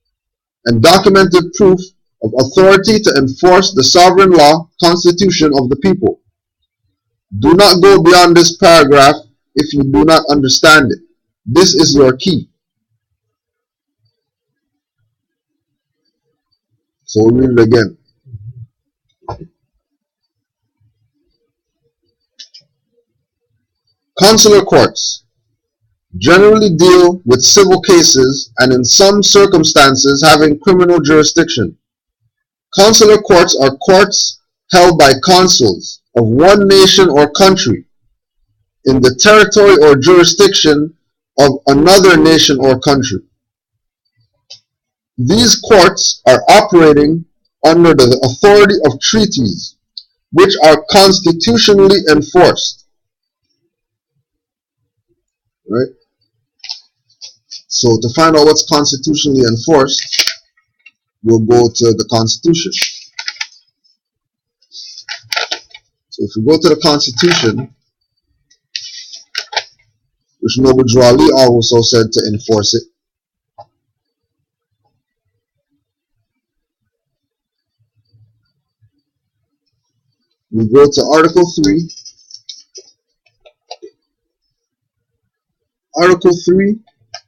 and documented proof of authority to enforce the sovereign law constitution of the people. Do not go beyond this paragraph if you do not understand it. This is your key. So we'll read it again. Consular courts generally deal with civil cases and in some circumstances having criminal jurisdiction. Consular courts are courts held by consuls of one nation or country in the territory or jurisdiction of another nation or country. These courts are operating under the authority of treaties which are constitutionally enforced. Right? So to find out what's constitutionally enforced, we'll go to the Constitution. So if we go to the Constitution, which Noble Drew Ali also said to enforce it, we go to Article 3. Article 3,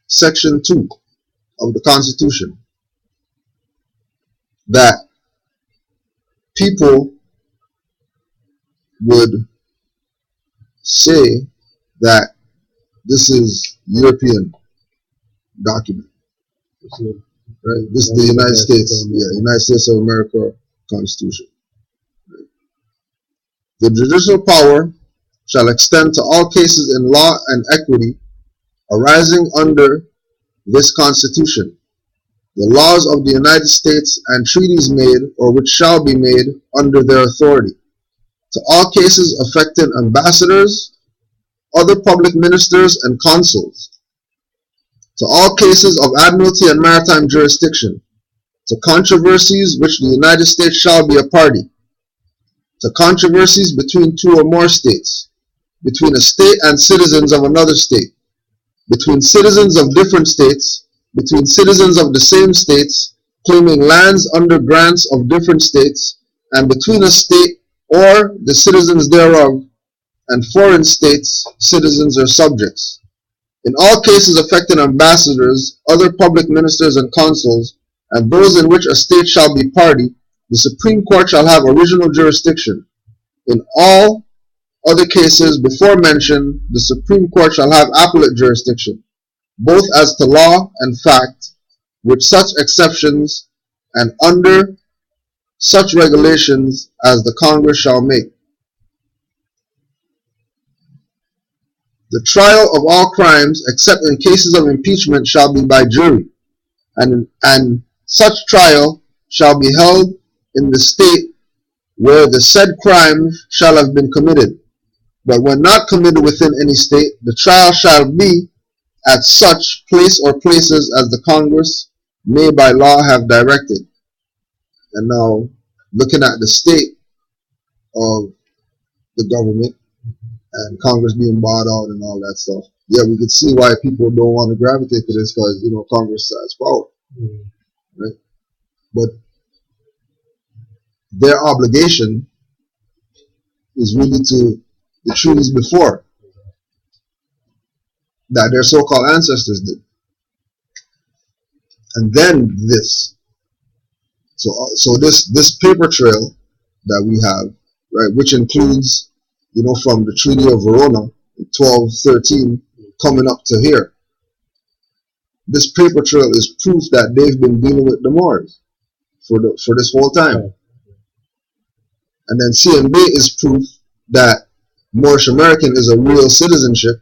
Section 2 of the Constitution. that people would say that this is European document, right? This is the United States, United States of America Constitution. Right? The judicial power shall extend to all cases in law and equity arising under this Constitution, the laws of the United States and treaties made or which shall be made under their authority, to all cases affecting ambassadors, other public ministers and consuls, to all cases of admiralty and maritime jurisdiction, to controversies which the United States shall be a party, to controversies between two or more states, between a state and citizens of another state, between citizens of different states, between citizens of the same states, claiming lands under grants of different states, and between a state or the citizens thereof and foreign states, citizens or subjects. In all cases affecting ambassadors, other public ministers and consuls, and those in which a state shall be party, the Supreme Court shall have original jurisdiction. In all other cases before mentioned, the Supreme Court shall have appellate jurisdiction, both as to law and fact, with such exceptions and under such regulations as the Congress shall make. The trial of all crimes, except in cases of impeachment, shall be by jury, and such trial shall be held in the state where the said crime shall have been committed. But when not committed within any state, the trial shall be at such place or places as the Congress may by law have directed. And now, looking at the state of the government and Congress being bought out and all that stuff, yeah, we could see why people don't want to gravitate to this because, Congress has power, right? But their obligation is really to the treaties before that their so-called ancestors did, and then this. So this paper trail that we have, right, which includes, from the Treaty of Verona in 1213 coming up to here. This paper trail is proof that they've been dealing with the Moors for this whole time. And then CMB is proof that Moorish American is a real citizenship,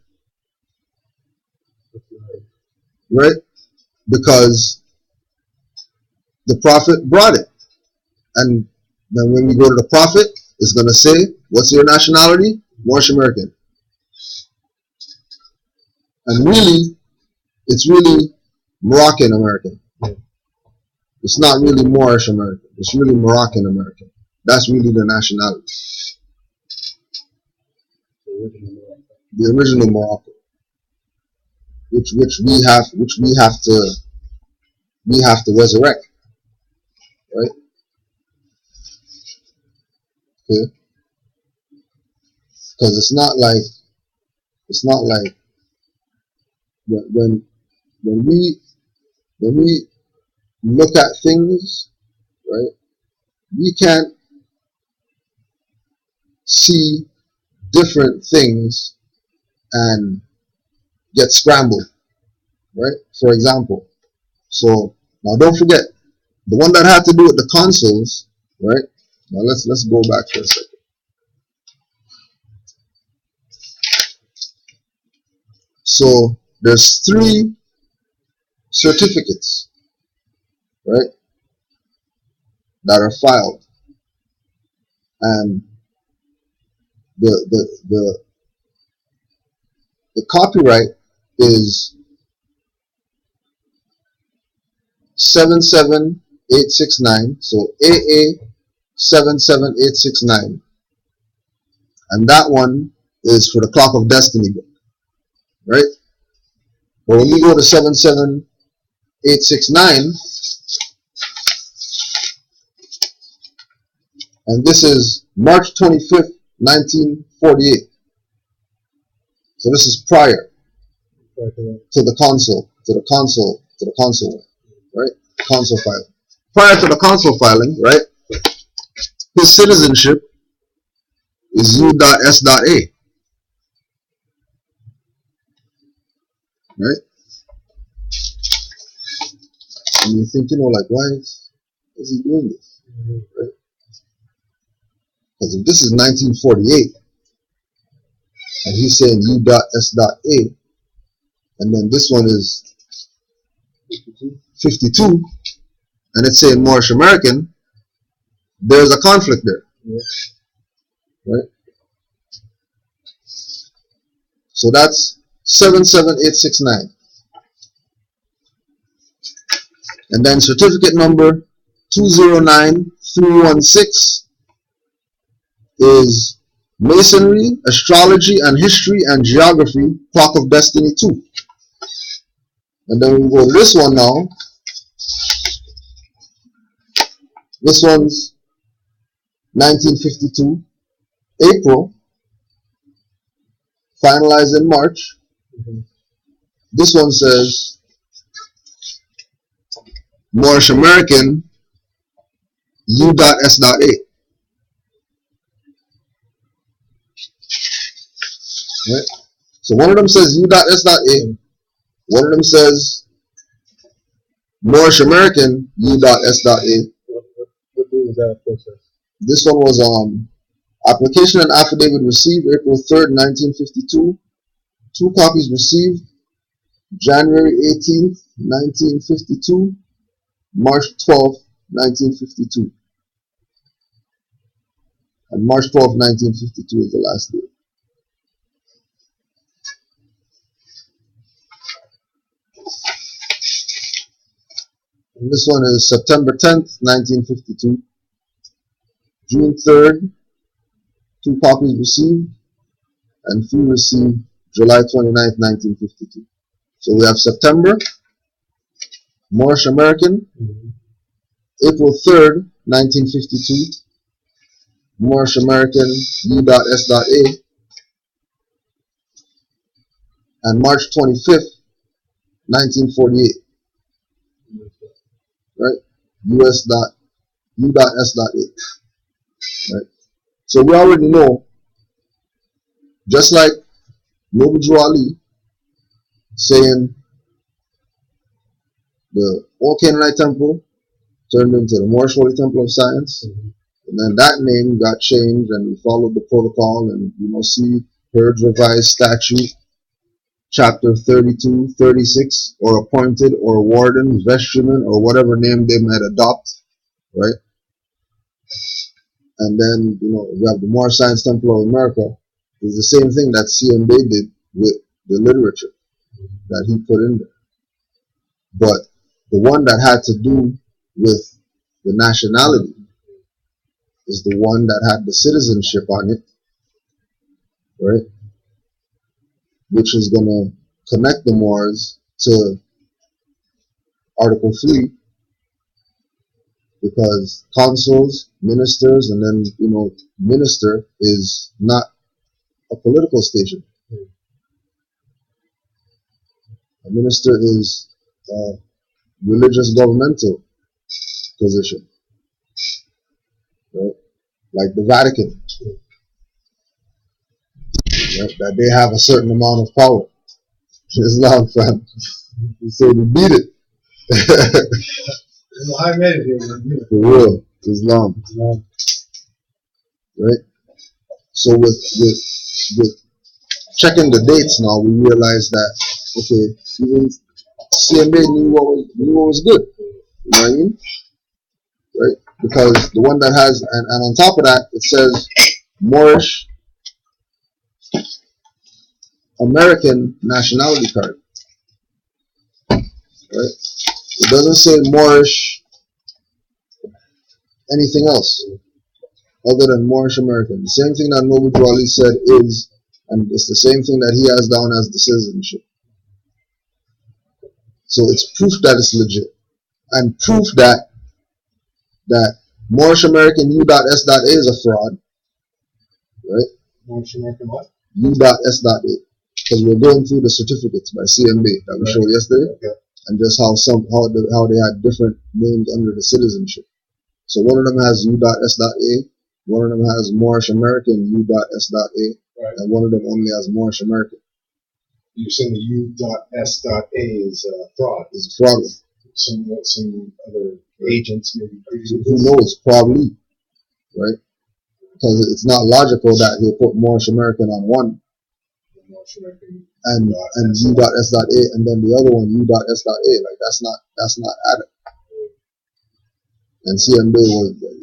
right? Because the Prophet brought it. And then when we go to the Prophet, it's going to say, what's your nationality? Moorish American. And really, it's really Moroccan American. It's not really Moorish American. It's really Moroccan American. That's really the nationality. The original Morocco, which we have to resurrect, right? Okay, because it's not like when we look at things, right? We can't see different things and get scrambled, right? For example, so now don't forget the one that had to do with the consuls, right? Now let's go back for a second. So there's 3 certificates, right, that are filed, and the copyright is 77869, so AA 77869, and that one is for the Clock of Destiny book, right? But when you go to 77869, and this is March 25th, 1948. So this is prior to the consul, right? Consul file. prior to the consul filing, right, his citizenship is U.S.A, right? And you think, like, why is he doing this, right? Because if this is 1948, and he's saying U.S.A, and then this one is 52, and it's saying Moorish American, there's a conflict there, right? So that's 77869. And then certificate number 209316 is Masonry, Astrology, and History and Geography, Clock of Destiny 2. And then we go to this one now. This one's 1952, April, finalized in March. This one says Moorish American U.S.A. Right? So one of them says U.S.A, one of them says Moorish American U.S.A. What day was that process? This one was application and affidavit received April 3rd, 1952. 2 copies received January 18th, 1952, March 12th, 1952. And March 12th, 1952 is the last day. And this one is September 10th, 1952. June 3rd, 2 copies received, and 3 received July 29th, 1952. So we have September, Moorish American, April 3rd, 1952, Moorish American U.S.A, and March 25th, 1948, right? U.S.A. Right? So we already know, just like Noble Drew Ali saying the Old Canaanite Temple turned into the Moorish Holy Temple of Science, and then that name got changed, and we followed the protocol, and see Herod's Revised Statute, chapter 32, 36, or appointed, or warden, vestryman, or whatever name they might adopt, right? And then, we have the Moorish Science Temple of America. It's the same thing that CMB did with the literature that he put in there. But the one that had to do with the nationality is the one that had the citizenship on it, right? Which is going to connect the Moors to Article 3, because consuls, ministers, and then, minister is not a political station. A minister is a religious governmental position, right? Like the Vatican, right? That they have a certain amount of power. Islam, fam. You say we beat it. For real, Islam. Right? So with checking the dates now, we realize that, okay, even CMA knew what was good. You know what I mean? Right? Because the one that has, and on top of that, it says Moorish American nationality card. Right? It doesn't say Moorish anything else other than Moorish American. The same thing that Noble Drew Ali said is, and it's the same thing that he has down as the citizenship. So it's proof that it's legit, and proof that Moorish American U.S.A is a fraud, right? Moorish American what? U.S.A, because we're going through the certificates by CMB that we showed yesterday, and just how they had different names under the citizenship. So one of them has U.S.A, one of them has Moorish American U.S.A, Right. and one of them only has Moorish American. You're saying the U.S.A is fraud. It's a fraud. Some other agents maybe. Who knows? Probably, right? Because it's not logical that he'll put Moorish American on one and U.S.A and then the other one U.S.A. Like that's not added. And CMB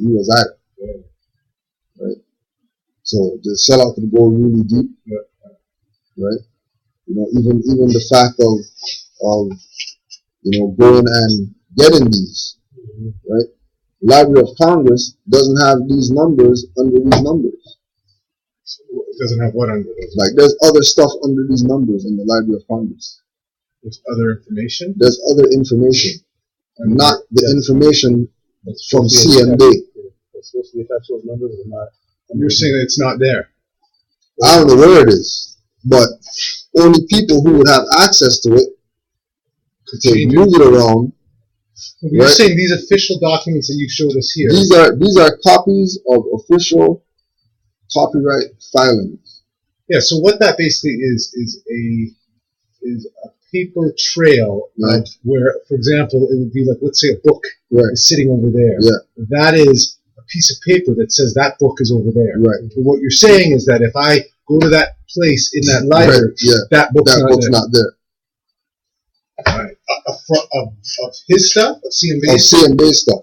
was at it, right? So the sellout could go really deep, right? You know, even the fact of going and getting these, right? Library of Congress doesn't have these numbers under these numbers. It doesn't have what under those? Like there's other stuff under these numbers in the Library of Congress. There's other information? There's other information, not the information from CMB. It's supposed to be attached to those numbers or not? You're saying that it's not there? I don't know where it is, but only people who would have access to it could move it around. You're saying these official documents that you showed us here. These are copies of official copyright filings. Yeah. So what that basically is a paper trail, right, where, for example, it would be like, let's say a book is sitting over there. Yeah. That is a piece of paper that says that book is over there. Right. But what you're saying is that if I go to that place in that library, that book's not there. All right. Of his stuff? Of CMB? Of CMB stuff.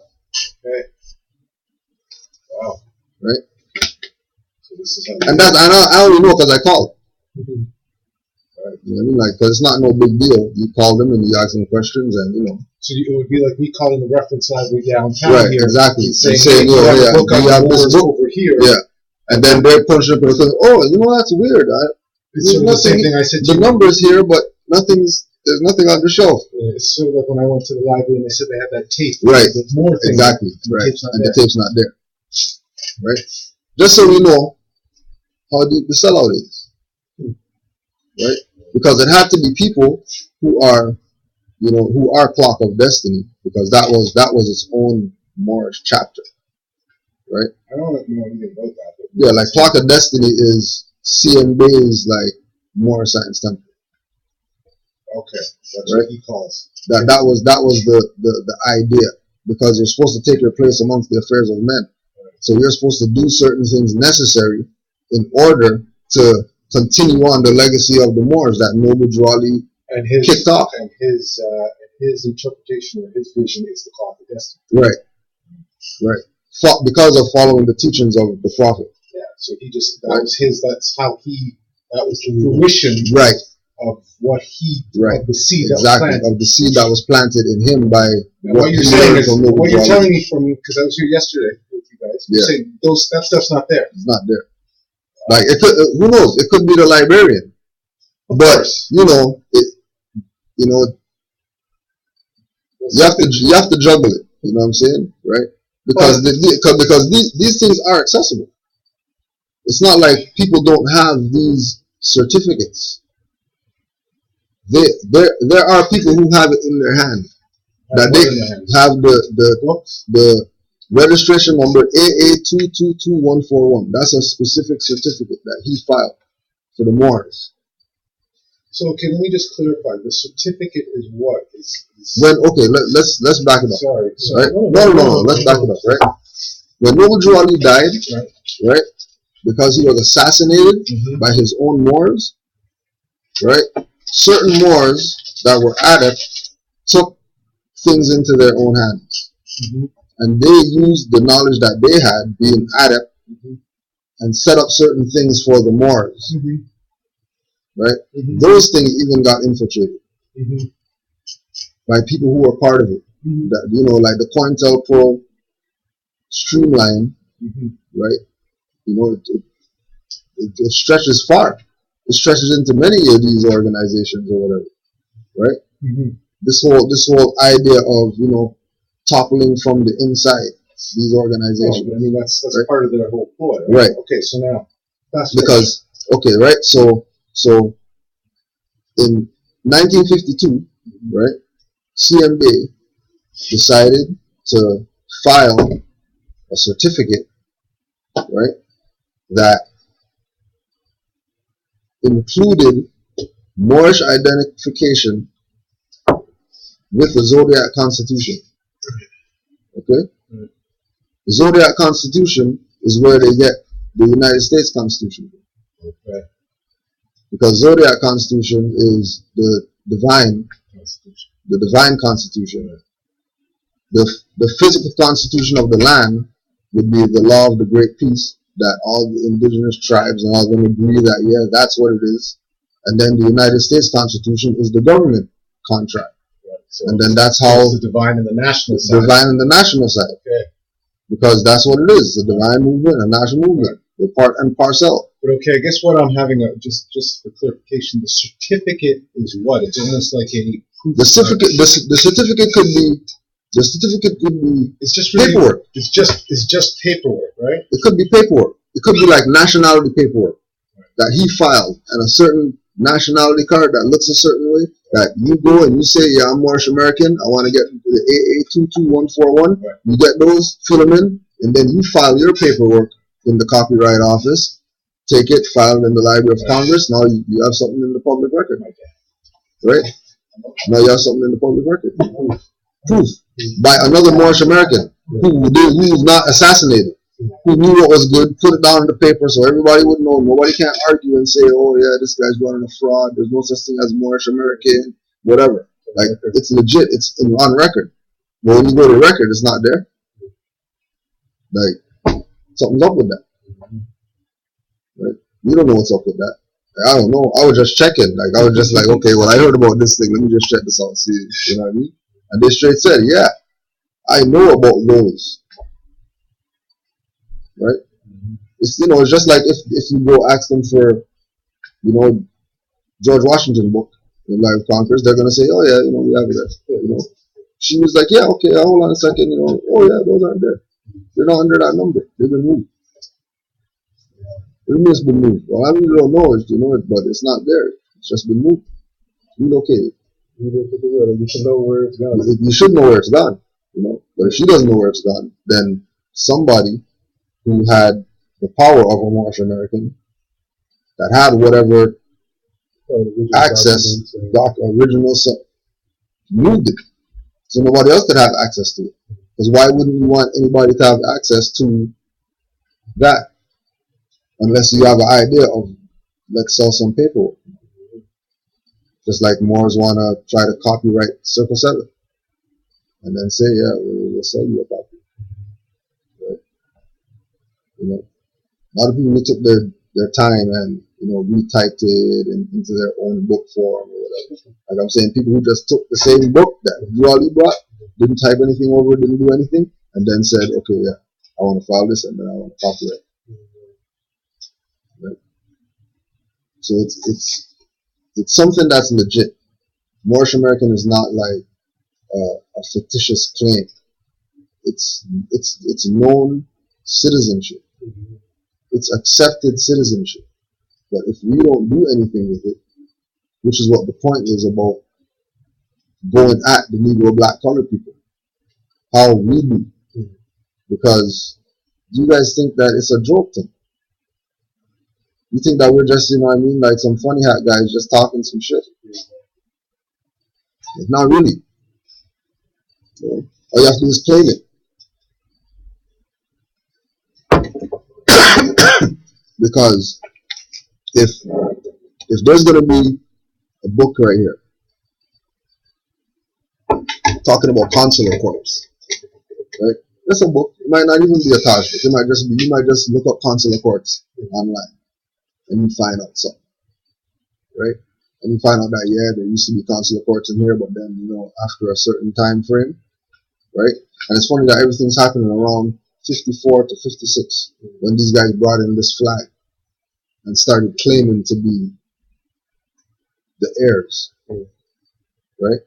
Okay. Wow. Right. So this is and I only know because I called. Mm-hmm. Right. You know what I mean? Like, because it's not no big deal. You call them and you ask them questions, and you know. So it would be like me calling the reference library downtown here. Exactly. Saying you have this book over here. Yeah. And then they're punching up and saying, "Oh, you know, that's weird. It's sort of the same thing I said to the numbers here, but there's nothing on the shelf." Yeah, it's sort of like when I went to the library and they said they had that tape. Right. With more things. Exactly. Right. And the tape's not there. Right. Just so we know how deep the sellout is. Right. Because it had to be people who are Clock of Destiny, because that was its own Moorish chapter. Right. I don't know anything about that. Yeah, like Clock of Destiny is CMB's like Moorish Science Temple. Okay, that's what he calls. That was the idea, because you're supposed to take your place amongst the affairs of men. Right. So you're supposed to do certain things necessary in order to continue on the legacy of the Moors that Noble Drawley kicked off. And his interpretation or his vision is the Clock of Destiny. Right. Right. Because of following the teachings of the Prophet. Yeah. So he just that was the fruition. Right. Of what of the seed of the seed that was planted in him by what you're saying is what you're telling me because I was here yesterday with you guys. You're saying that stuff's not there. It's not there. Like it could, who knows? It could be the librarian, but you have to juggle it. You know what I'm saying, right? Because these things are accessible. It's not like people don't have these certificates. There are people who have it in their hand, that they have the registration number AA222141. That's a specific certificate that he filed for the Moors. So okay, let me just clarify. The certificate is what? Let's back it up. Sorry. Right? No. Let's back it up. Right? When Noble Drawley died, right, because he was assassinated by his own Moors, right? Certain Moors that were adepts took things into their own hands, and they used the knowledge that they had, being adept, and set up certain things for the Moors. Right? Those things even got infiltrated by people who were part of it. That, like the COINTELPRO streamline, right? It stretches far. It stretches into many of these organizations or whatever, right? This whole idea of toppling from the inside these organizations. I mean that's right? Part of their whole ploy, right? Okay, so now so in 1952, right? CMB decided to file a certificate, right, that included Moorish identification with the Zodiac Constitution. Okay? The Zodiac Constitution is where they get the United States Constitution. Okay. Because Zodiac Constitution is the divine Constitution. The divine Constitution. The physical constitution of the land would be the law of the Great Peace, that all the indigenous tribes and all of them agree that, yeah, that's what it is. And then the United States Constitution is the government contract. Right. So and then that's how the divine and the national side. Divine and the national side. Okay. Because that's what it is, the divine movement, a national movement. They're part and parcel. But okay, I guess what I'm having just for clarification, the certificate is what? It's almost like any proof. The certificate could be it's just really, paperwork. It's just paperwork, right? It could be paperwork. It could be like nationality paperwork that he filed, and a certain nationality card that looks a certain way, that you go and you say, yeah, I'm Moorish American, I want to get the AA22141. Right. You get those, fill them in, and then you file your paperwork in the Copyright Office, take it, file it in the Library of Congress. Now you have something in the public record. Right? Now you have something in the public record. Proof by another Moorish American who was not assassinated, who knew what was good, put it down in the paper so everybody would know. Nobody can't argue and say, oh yeah, this guy's running a fraud, there's no such thing as Moorish American, whatever. Like, it's legit, it's on record. But when you go to record, it's not there. Like, something's up with that. Right? You don't know what's up with that. Like, I don't know. I was just checking. Like, I was just like, okay, well, I heard about this thing, let me just check this out, see, you know what I mean? And they straight said, yeah, I know about those. Right? It's, you know, it's just like if you go ask them for, you know, George Washington book, The Life of Conquerors, they're gonna say, oh yeah, you know, we have it there. You know. She was like, yeah, okay, hold on a second, you know, oh yeah, those aren't there. They're not under that number. They've been moved. It's been moved. Well, I mean, you don't know it, you know it, but it's not there. It's just been moved. Relocated. You should know where it's gone. You should know where it's gone, you know. But if she doesn't know where it's gone, then somebody who had the power of a Moorish American that had whatever access, original stuff, moved it, so nobody else could have access to it. Because why wouldn't you want anybody to have access to that unless you have an idea of, let's sell some paperwork? Just like Moors want to try to copyright Circle 7 and then say, yeah, we'll sell you a copy. Right? You know, a lot of people took their time and, you know, retyped it into their own book form or whatever. Like I'm saying, people who just took the same book that you already brought, didn't type anything over it, didn't do anything, and then said, okay, yeah, I want to file this and then I want to copyright. Right? So it's something that's legit. Moorish American is not like a fictitious claim. It's known citizenship. It's accepted citizenship. But if we don't do anything with it, which is what the point is about going at the Negro, black, colored people, how we do, because you guys think that it's a joke thing. You think that we're just, you know what I mean, like some funny hat guys just talking some shit. It's not really. You know? All you have to do is claim it. Because if there's going to be a book right here talking about consular corps, right? That's a book. It might not even be a Taj book. It might just be, you might just look up consular courts online and you find out something, right? And you find out that, yeah, there used to be consular courts in here, but then, you know, after a certain time frame, right? And it's funny that everything's happening around 54 to 56 when these guys brought in this flag and started claiming to be the heirs, right?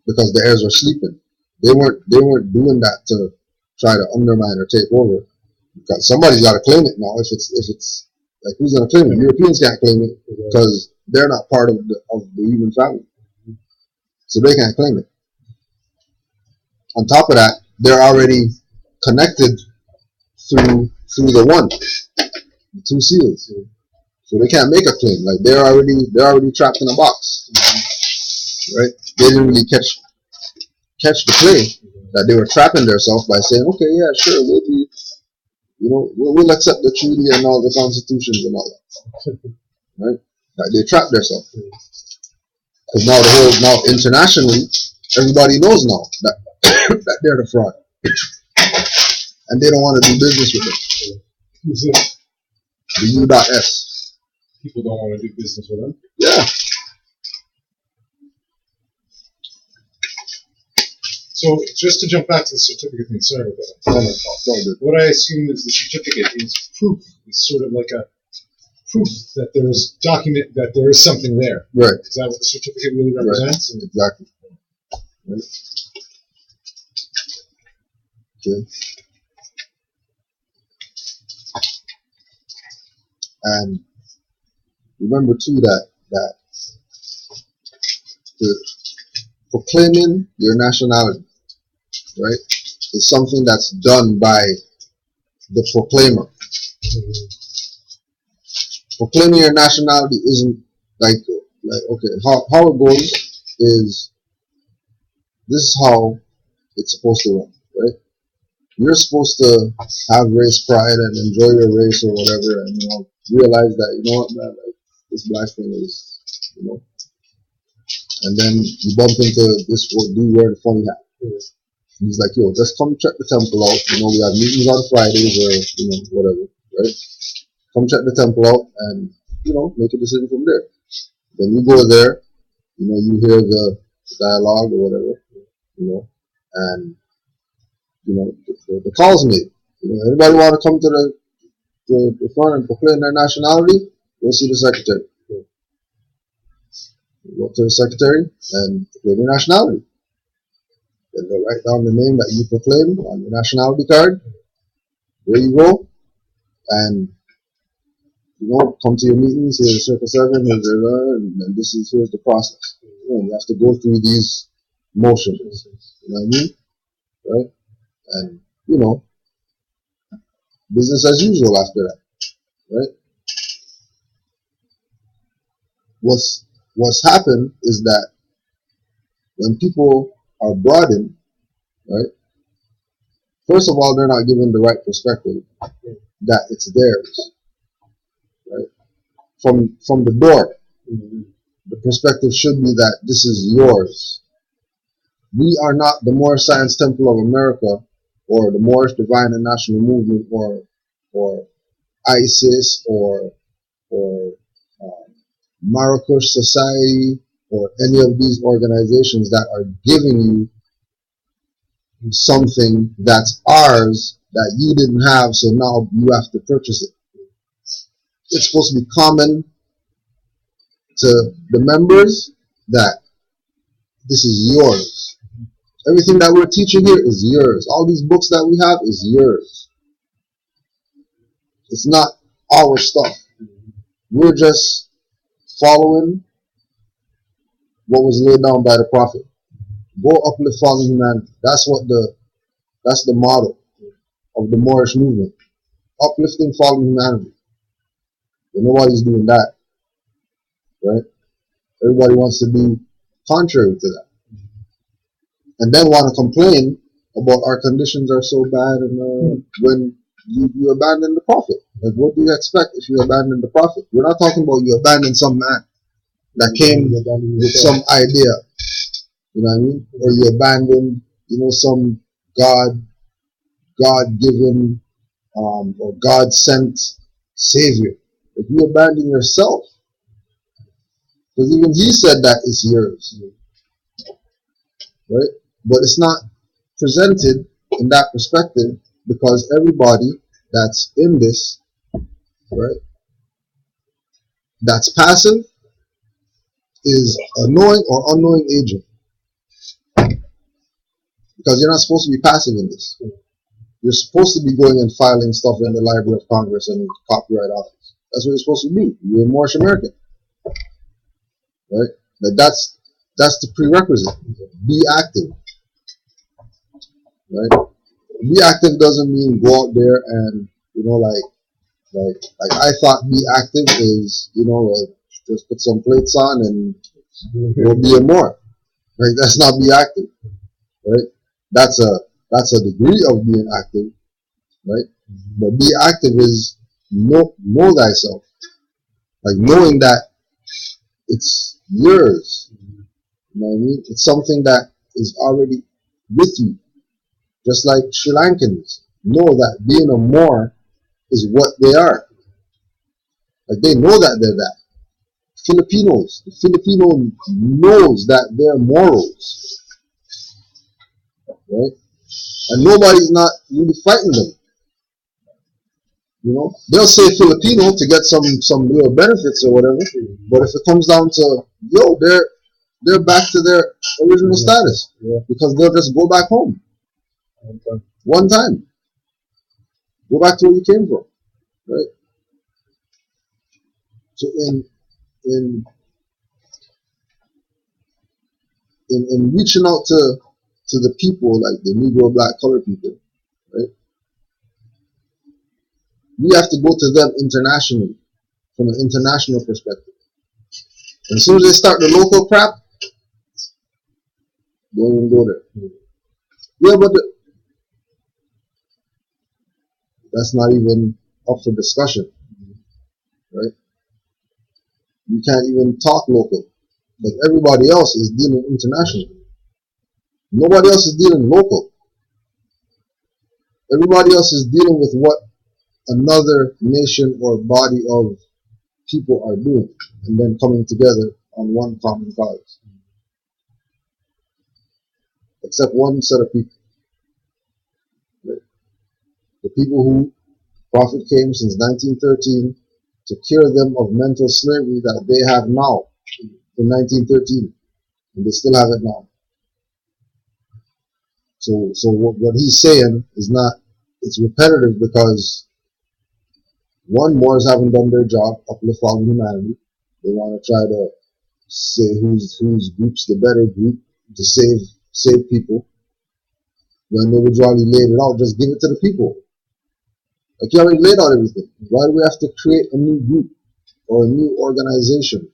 Because the heirs were sleeping. They weren't doing that to try to undermine or take over. Because somebody's got to claim it now. If it's like, who's going to claim it? Europeans can't claim it because they're not part of the human family, so they can't claim it. On top of that, they're already connected through the two seals. So they can't make a claim. Like they're already trapped in a box. Right? They didn't really catch the play that they were trapping themselves by saying, okay, yeah, sure, we'll be, we'll accept the treaty and all the constitutions and all that. Right? Like they trapped themselves. Because now internationally, everybody knows now that that they're the fraud. And they don't want to do business with them. Who's it? The U.S. People don't want to do business with them? Yeah. So just to jump back to the certificate thing, sorry about that. What I assume is the certificate is proof. It's sort of like a proof that there is that there is something there. Right. Is that what the certificate really represents? Right. Exactly. Right. Okay. And remember too that the proclaiming your nationality, right, is something that's done by the proclaimer. Mm-hmm. Proclaiming your nationality isn't like okay, how it goes is this is how it's supposed to run, right? You're supposed to have race pride and enjoy your race or whatever, and realize that what, man, like, this black thing is, and then you bump into this dude wearing a funny hat. He's like, yo, just come check the temple out. We have meetings on Fridays or whatever, right? Come check the temple out and make a decision from there. Then you go there, you hear the dialogue or whatever, and the calls made. Anybody want to come to the front and proclaim their nationality? Go see the secretary. Go to the secretary and proclaim your nationality. Then they'll write down the name that you proclaim on your nationality card. There you go. And come to your meetings. Here's Circle 7, and here's the process. You have to go through these motions. You know what I mean? Right? And business as usual after that. Right? What's happened is that when people are brought in, right? First of all, they're not given the right perspective that it's theirs. Right? From the door, the perspective should be that this is yours. We are not the Moorish Science Temple of America, or the Moorish Divine and National Movement, or ISIS, or Marrakesh Society, or any of these organizations that are giving you something that's ours that you didn't have, so now you have to purchase it. It's supposed to be common to the members that this is yours. Everything that we're teaching here is yours. All these books that we have is yours. It's not our stuff. We're just following what was laid down by the Prophet. Go uplift fallen humanity. That's the motto of the Moorish movement. Uplifting fallen humanity. But nobody's doing that. Right? Everybody wants to be contrary to that. And then want to complain about our conditions are so bad and when you abandon the Prophet. Like, what do you expect if you abandon the Prophet? We're not talking about you abandon some man that came with some idea. You know what I mean? Or you abandon, some God-given or God-sent Savior. If you abandon yourself, because even he said that it's yours. Right? But it's not presented in that perspective because everybody that's in this, right, that's passive is a knowing or unknowing agent. Because you're not supposed to be passive in this. You're supposed to be going and filing stuff in the Library of Congress and Copyright Office. That's what you're supposed to do. You're a Moorish American. Right? That's the prerequisite. Be active. right? Be active doesn't mean go out there and, like I thought be active is, just put some plates on and go be a Moor. Right? That's not be active, right? That's a degree of being active, right? But be active is know thyself, like knowing that it's yours. You know what I mean? It's something that is already with you. Just like Sri Lankans know that being a Moor is what they are. Like they know that they're that. The Filipino knows that they're morals, right? And nobody's not really fighting them. They'll say Filipino to get some little benefits or whatever, but if it comes down to they're back to their original status because they'll just go back home one time, go back to where you came from, right? So in reaching out to the people like the Negro, Black, colored people, right? We have to go to them internationally from an international perspective. And as soon as they start the local crap, don't even go there. Yeah, but that's not even up for discussion, right? You can't even talk local because everybody else is dealing international. Nobody else is dealing local. Everybody else is dealing with what another nation or body of people are doing and then coming together on one common cause. Except one set of people. Right? The people who Prophet came since 1913 to cure them of mental slavery that they have now in 1913. And they still have it now. So what he's saying is not, it's repetitive because one, Moors haven't done their job, uplift all humanity. They want to try to say whose group's the better group to save people. When they would already laid it out, just give it to the people. Like you already laid out everything. Why do we have to create a new group or a new organization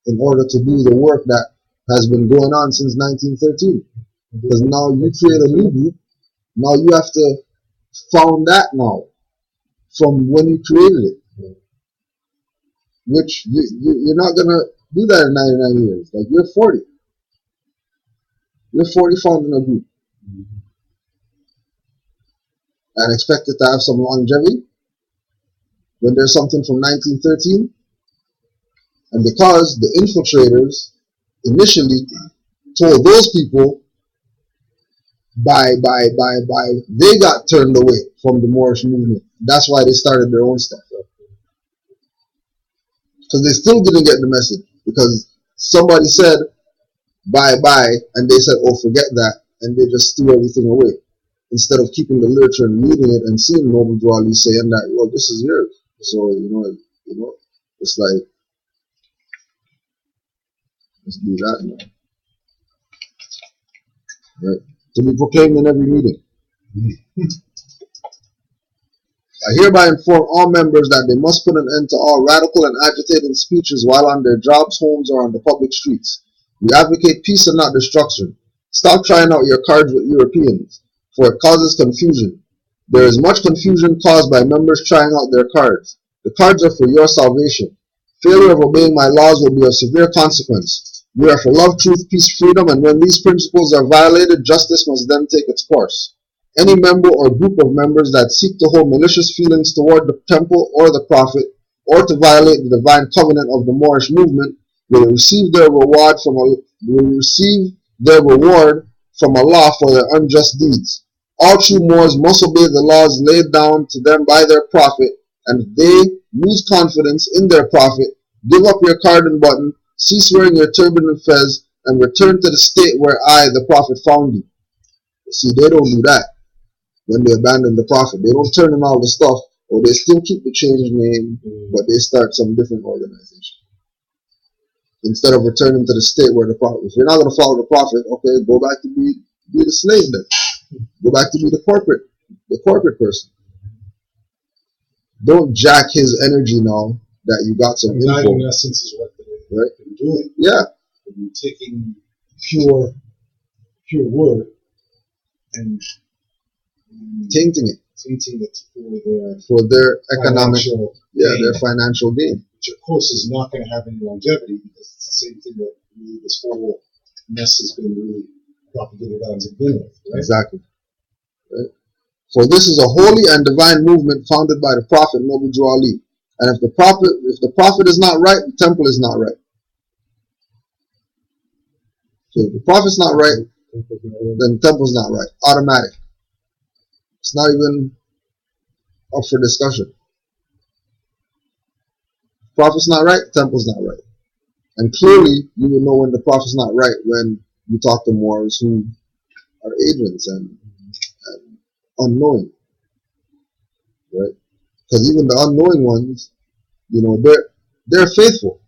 in order to do the work that has been going on since 1913? Because now you create a new group, now you have to found that now from when you created it, which you're not gonna do that in 99 years. Like you're 40 founding a group and expect it to have some longevity when there's something from 1913. And because the infiltrators initially told those people they got turned away from the Moorish movement. That's why they started their own stuff. Because they still didn't get the message. Because somebody said bye and they said, oh, forget that, and they just threw everything away. Instead of keeping the literature and reading it and seeing Noble Drawley saying that, well, this is yours. So, it's like, let's do that now. Right? To be proclaimed in every meeting. I hereby inform all members that they must put an end to all radical and agitating speeches while on their jobs, homes, or on the public streets. We advocate peace and not destruction. Stop trying out your cards with Europeans, for it causes confusion. There is much confusion caused by members trying out their cards. The cards are for your salvation. Failure of obeying my laws will be of severe consequence. We are for love, truth, peace, freedom, and when these principles are violated, justice must then take its course. Any member or group of members that seek to hold malicious feelings toward the temple or the prophet, or to violate the divine covenant of the Moorish movement, will receive their reward from Allah for their unjust deeds. All true Moors must obey the laws laid down to them by their prophet, and if they lose confidence in their prophet, give up your card and button, cease wearing your turban and fez, and return to the state where I, the prophet, found you. See, they don't do that. When they abandon the prophet, they don't turn in all the stuff, or they still keep the changed name, but they start some different organization. Instead of returning to the state where the prophet, if you're not going to follow the prophet, okay, go back to be the slave then. Go back to be the corporate person. Don't jack his energy now that you got some That info. in essence is what Right? they've been doing. Yeah. They're taking pure word and Tainting it for their economic, gain, their financial gain. which of course is not going to have any longevity because it's the same thing that really this whole mess has been really propagated on to begin with. Right? Exactly. Right? For this is a holy and divine movement founded by the prophet Noble Drew Ali. And if the prophet is not right, the temple is not right. So if the prophet's not right, then the temple's not right. Automatic. It's not even up for discussion. Prophet's not right, temple's not right. And clearly, you will know when the prophet's not right when you talk to Moors who are agents and unknowing, right? Because even the unknowing ones, they're faithful,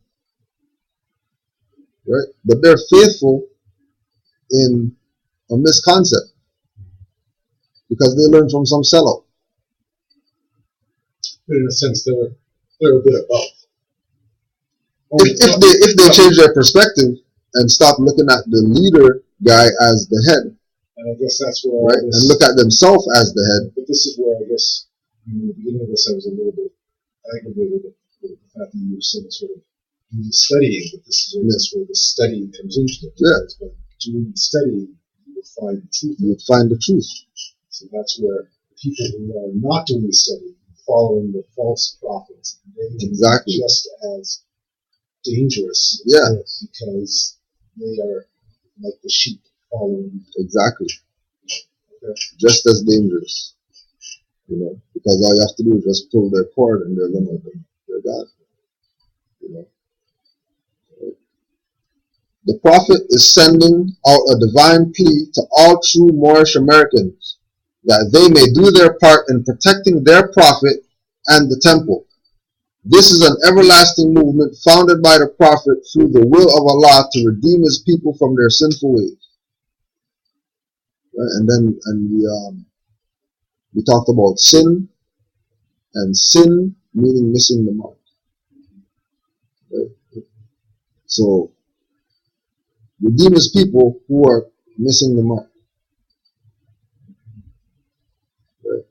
right? But they're faithful in a misconcept because they learn from some sellout. But in a sense, they're a bit of both. If they change their perspective and stop looking at the leader guy as the head, and I guess that's where right, and look at themselves as the head. But this is where I guess in the beginning of this I was a little bit aggravated with the fact that you were saying sort of do the studying, but this is where the studying comes into it. Yeah. But doing the studying, you will find the truth. You would find the truth. So that's where the people who are not doing the studying, following the false prophets, they are just as dangerous. Yeah. Because they are like the sheep following. Exactly. Okay. Just as dangerous. Because all you have to do is just pull their cord and they're gone. The prophet is sending out a divine plea to all true Moorish Americans that they may do their part in protecting their prophet and the temple. This is an everlasting movement founded by the prophet through the will of Allah to redeem his people from their sinful ways. Right? And we talked about sin, and sin meaning missing the mark. Right? So, redeem his people who are missing the mark. Right?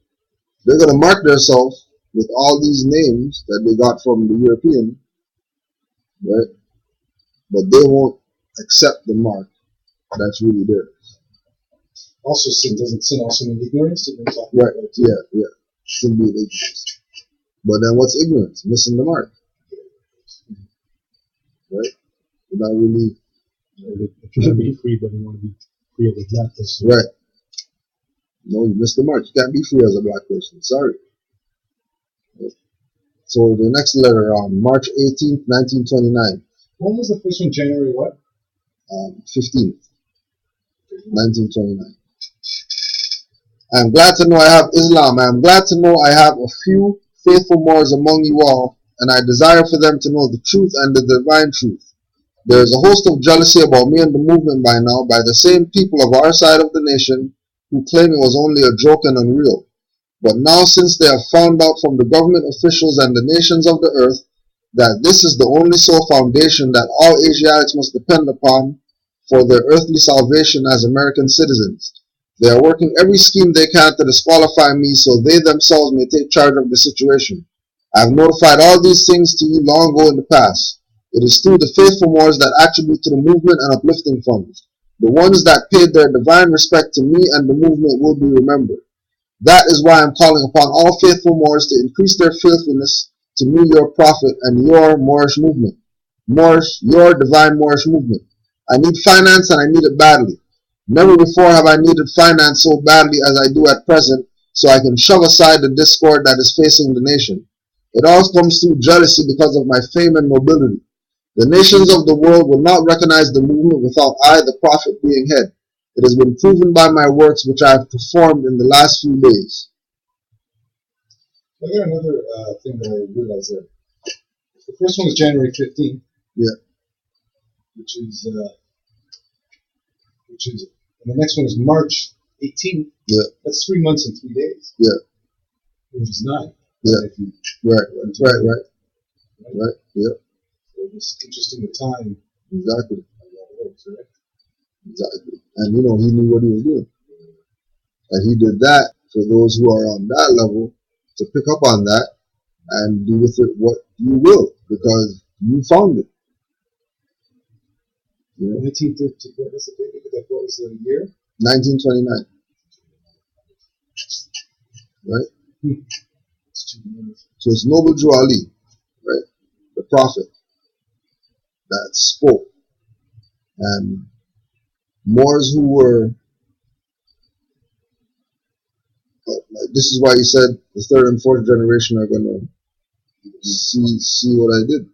They're going to mark themselves with all these names that they got from the European, right? But they won't accept the mark that's really there. Also, doesn't sin also mean ignorance? Right, yeah. Sin being ignorance. But then what's ignorance? Missing the mark. Right? You're not really... If you want to be free, but you want to be free as a black person. Right. No, you missed the mark. You can't be free as a black person. Sorry. Right. So the next letter, March 18th, 1929. When was the first one? January what? 15th, 1929. I am glad to know I have Islam. I am glad to know I have a few faithful Moors among you all, and I desire for them to know the truth and the divine truth. There is a host of jealousy about me and the movement by now by the same people of our side of the nation who claim it was only a joke and unreal. But now, since they have found out from the government officials and the nations of the earth that this is the only sole foundation that all Asiatics must depend upon for their earthly salvation as American citizens, they are working every scheme they can to disqualify me so they themselves may take charge of the situation. I have notified all these things to you long ago in the past. It is through the faithful Moors that attribute to the movement and uplifting funds. The ones that paid their divine respect to me and the movement will be remembered. That is why I am calling upon all faithful Moors to increase their faithfulness to me, your prophet, and your Moorish movement. Your divine Moorish movement. I need finance and I need it badly. Never before have I needed finance so badly as I do at present, so I can shove aside the discord that is facing the nation. It all comes through jealousy because of my fame and nobility. The nations of the world will not recognize the movement without I, the prophet, being head. It has been proven by my works which I have performed in the last few days. I got another thing that I realized there. The first one is January 15th. Yeah. Which is, and the next one is March 18. Yeah. That's 3 months and 3 days. Yeah. Which is 9. Yeah. If you, Right. Yeah. So it's interesting the time. Exactly. That works, right? Exactly. And he knew what he was doing. And he did that for those who are on that level to pick up on that and do with it what you will, because you found it. 1950, what was the date? What was the year? 1929. Right? So it's Noble Drew Ali, right? The prophet that spoke. And Moors who were, this is why he said the third and fourth generation are going to see what I did,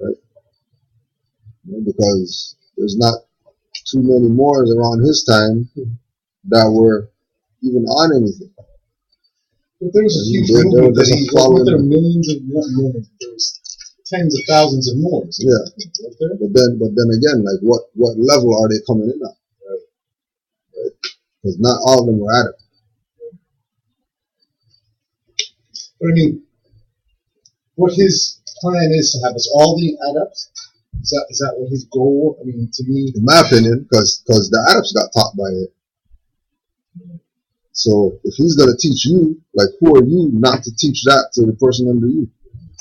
right? Because there's not too many Moors around his time that were even on anything. But there was a huge movement that he, wasn't there millions of millions, there was tens of thousands of Moors. Yeah. But then again, like what level are they coming in at? Right? Because not all of them were at it. But I mean, what his plan is to have us all be adepts? Is that what his goal? I mean, to me, in my opinion, because the adepts got taught by it. So if he's gonna teach you, like, who are you not to teach that to the person under you?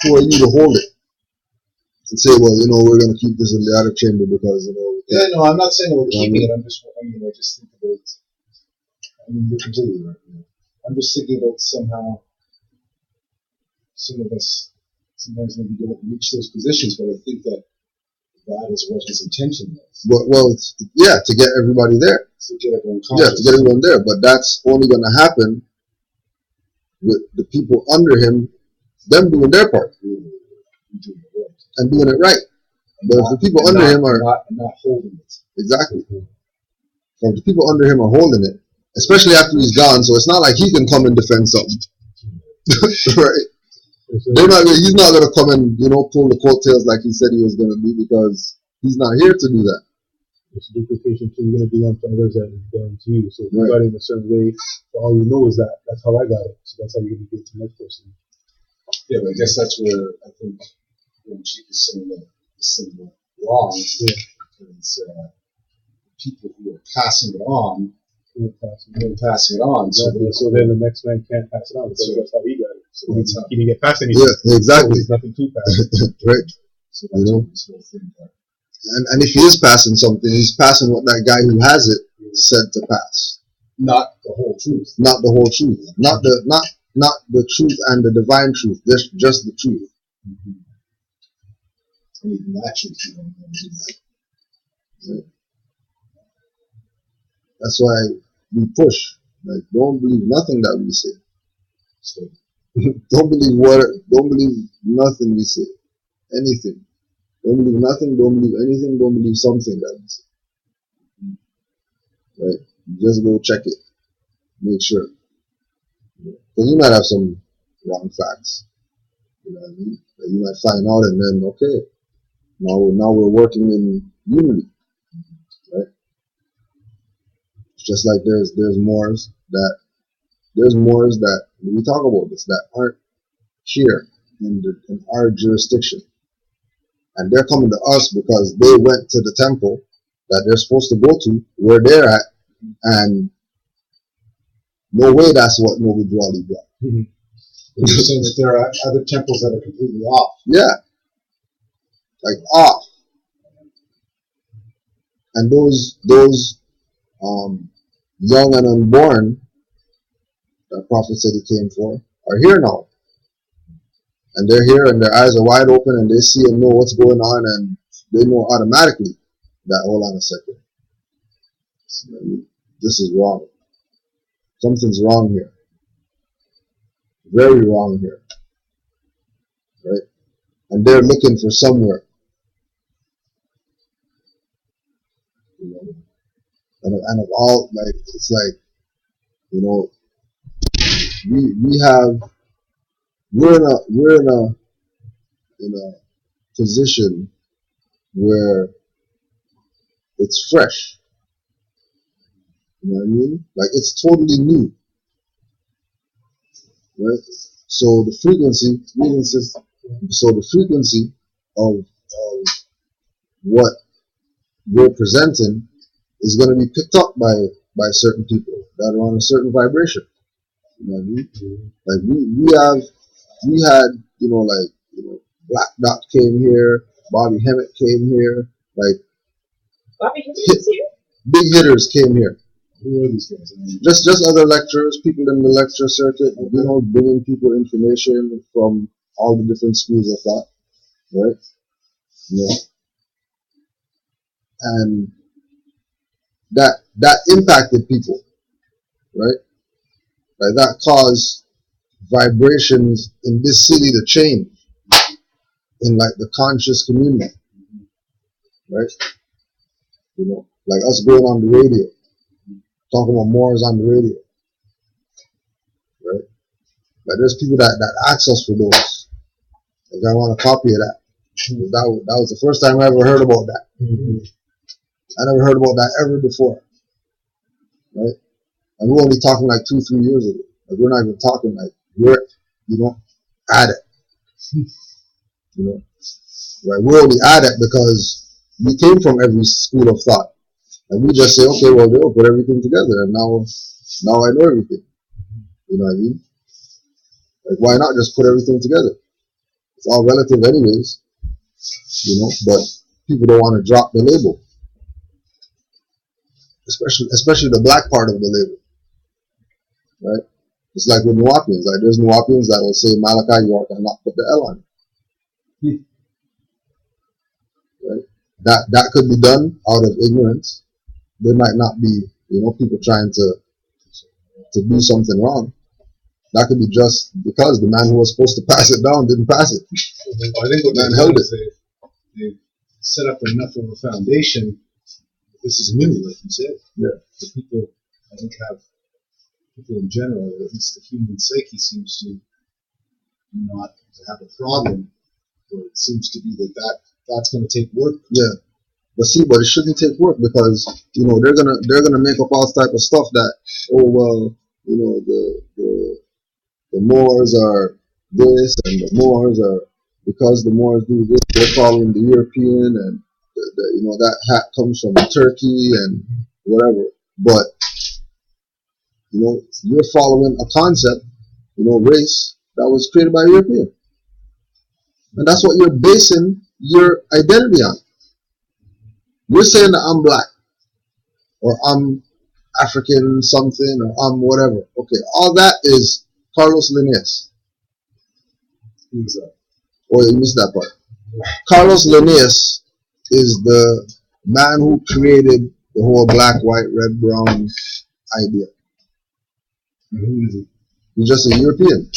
Who are you to hold it and say, well, we're gonna keep this in the adep chamber because Yeah, no, I'm not saying we're keeping it. I just think about. You're completely right. I'm just thinking about somehow. Some of us sometimes maybe don't reach those positions, but I think that is what his intention was. Well, to get everybody there. To get everyone conscious. Yeah, to get everyone there. But that's only going to happen with the people under him, them doing their part. And doing it right. But if the people under him are not holding it. Exactly. So if the people under him are holding it, especially after he's gone, so it's not like he can come and defend something. Right? He's not going to come and, pull the coattails like he said he was going to do, because he's not here to do that. It's a duplication, so you're going to do unto others that is done to you. So if you got it in a certain way, all you know is that's how I got it. So that's how you're going to give it to the next person. Yeah, but I guess that's where I think Chief is saying that this thing went wrong. Yeah. Because people who are passing it on, passing it on. So then the next man can't pass it on, because that's how he got it. So he didn't get past anything. Yeah, exactly. So there's nothing to pass. Right. So that's what this whole thing got. And if he is passing something, he's passing what that guy who has it said to pass. Not the whole truth. Not the whole truth. Not the truth and the divine truth. Just the truth. Mm-hmm. And even that truth, you don't know to do that. Yeah. That's why we push. Like, don't believe nothing that we say. So, don't believe nothing we say. Anything. Don't believe nothing, don't believe anything, don't believe something that we say. Right? Just go check it. Make sure. Because you might have some wrong facts. You know what I mean? That you might find out, and then, okay, now we're working in unity. Right? It's just like there's Moors that we talk about this, that aren't here in our jurisdiction. And they're coming to us because they went to the temple that they're supposed to go to, where they're at, and no way that's what Noble Drew Ali brought. Mm-hmm. You're saying that there are other temples that are completely off. Yeah. Like off. And those young and unborn that Prophet said he came for are here now. And they're here and their eyes are wide open and they see and know what's going on, and they know automatically that, hold on a second, this is wrong. Something's wrong here. Very wrong here. Right? And they're looking for somewhere. And of all, like, it's like, we're in a position where it's fresh. You know what I mean? Like it's totally new, right? So the frequency of what we're presenting is going to be picked up by certain people that are on a certain vibration. You know what I mean? Like we had, Black Dot came here, Bobby Hemmett came here, like Bobby Hemmett here? Big hitters came here. Who are these guys? Just other lecturers, people in the lecture circuit, bringing people information from all the different schools of thought, right? Yeah. And that impacted people, right? Like that caused vibrations in this city to change in like the conscious community, right? Like us going on the radio, talking about Moors on the radio, right? Like there's people that ask us for those. Like I want a copy of that. That was the first time I ever heard about that. I never heard about that ever before, right? And we're only talking like 2-3 years ago. Like we're not even talking like we're, at it. Right? We're only at it because we came from every school of thought. And we just say, okay, well, they'll put everything together, and now I know everything. You know what I mean? Like, why not just put everything together? It's all relative anyways, but people don't want to drop the label. Especially the black part of the label, right? It's like with Nuwapians. Like, there's Nuwapians that'll say Malachi York and not put the L on it. Right? That could be done out of ignorance. There might not be, people trying to do something wrong. That could be just because the man who was supposed to pass it down didn't pass it. I think what man held it. They've set up enough of a foundation. This is new, like you said. Yeah. The people, I think, people in general, or at least the human psyche, seems to not have a problem. Or it seems to be that's going to take work. Yeah. But it shouldn't take work because they're gonna make up all type of stuff that the Moors are this and the Moors are because the Moors do this they're following the European and that hat comes from Turkey and whatever. But you're following a concept, race that was created by a European, and that's what you're basing your identity on. You're saying that I'm black, or I'm African something, or I'm whatever. Okay, all that is Carlos Linnaeus. Who's that? Oh, you missed that part. Carlos Linnaeus is the man who created the whole black, white, red, brown idea. Who is he? He's just a European.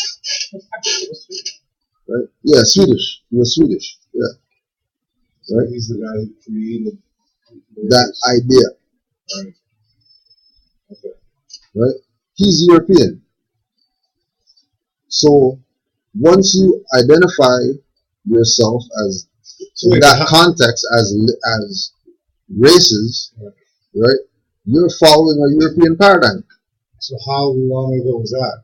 Right? Yeah, Swedish. He was Swedish. Yeah. So right? He's the guy who created that idea. Right. Okay. Right? He's European. So once you identify yourself as in that context as races, right? You're following a European paradigm. So how long ago was that?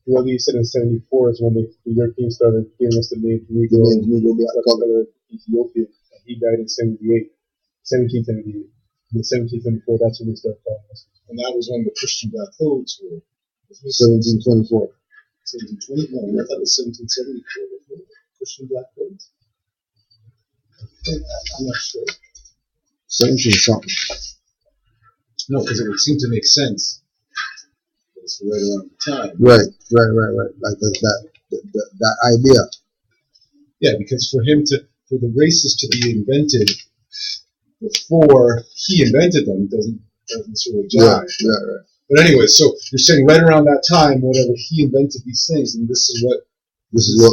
Well, you said in '74 is when the Europeans started giving us the name Negro black color Ethiopian. And he died in 1778. In 1774, that's when they started calling us. And that was when the Christian black codes were. 1724. 1720? No, I thought it was 1774. Christian black codes. I'm not sure. 17 something. No, because it would seem to make sense. It's right around the time. Right. Like that idea. Yeah, because for the races to be invented before he invented them doesn't sort of jive. Yeah, right. But anyway, so you're saying right around that time, whatever he invented these things, and this is what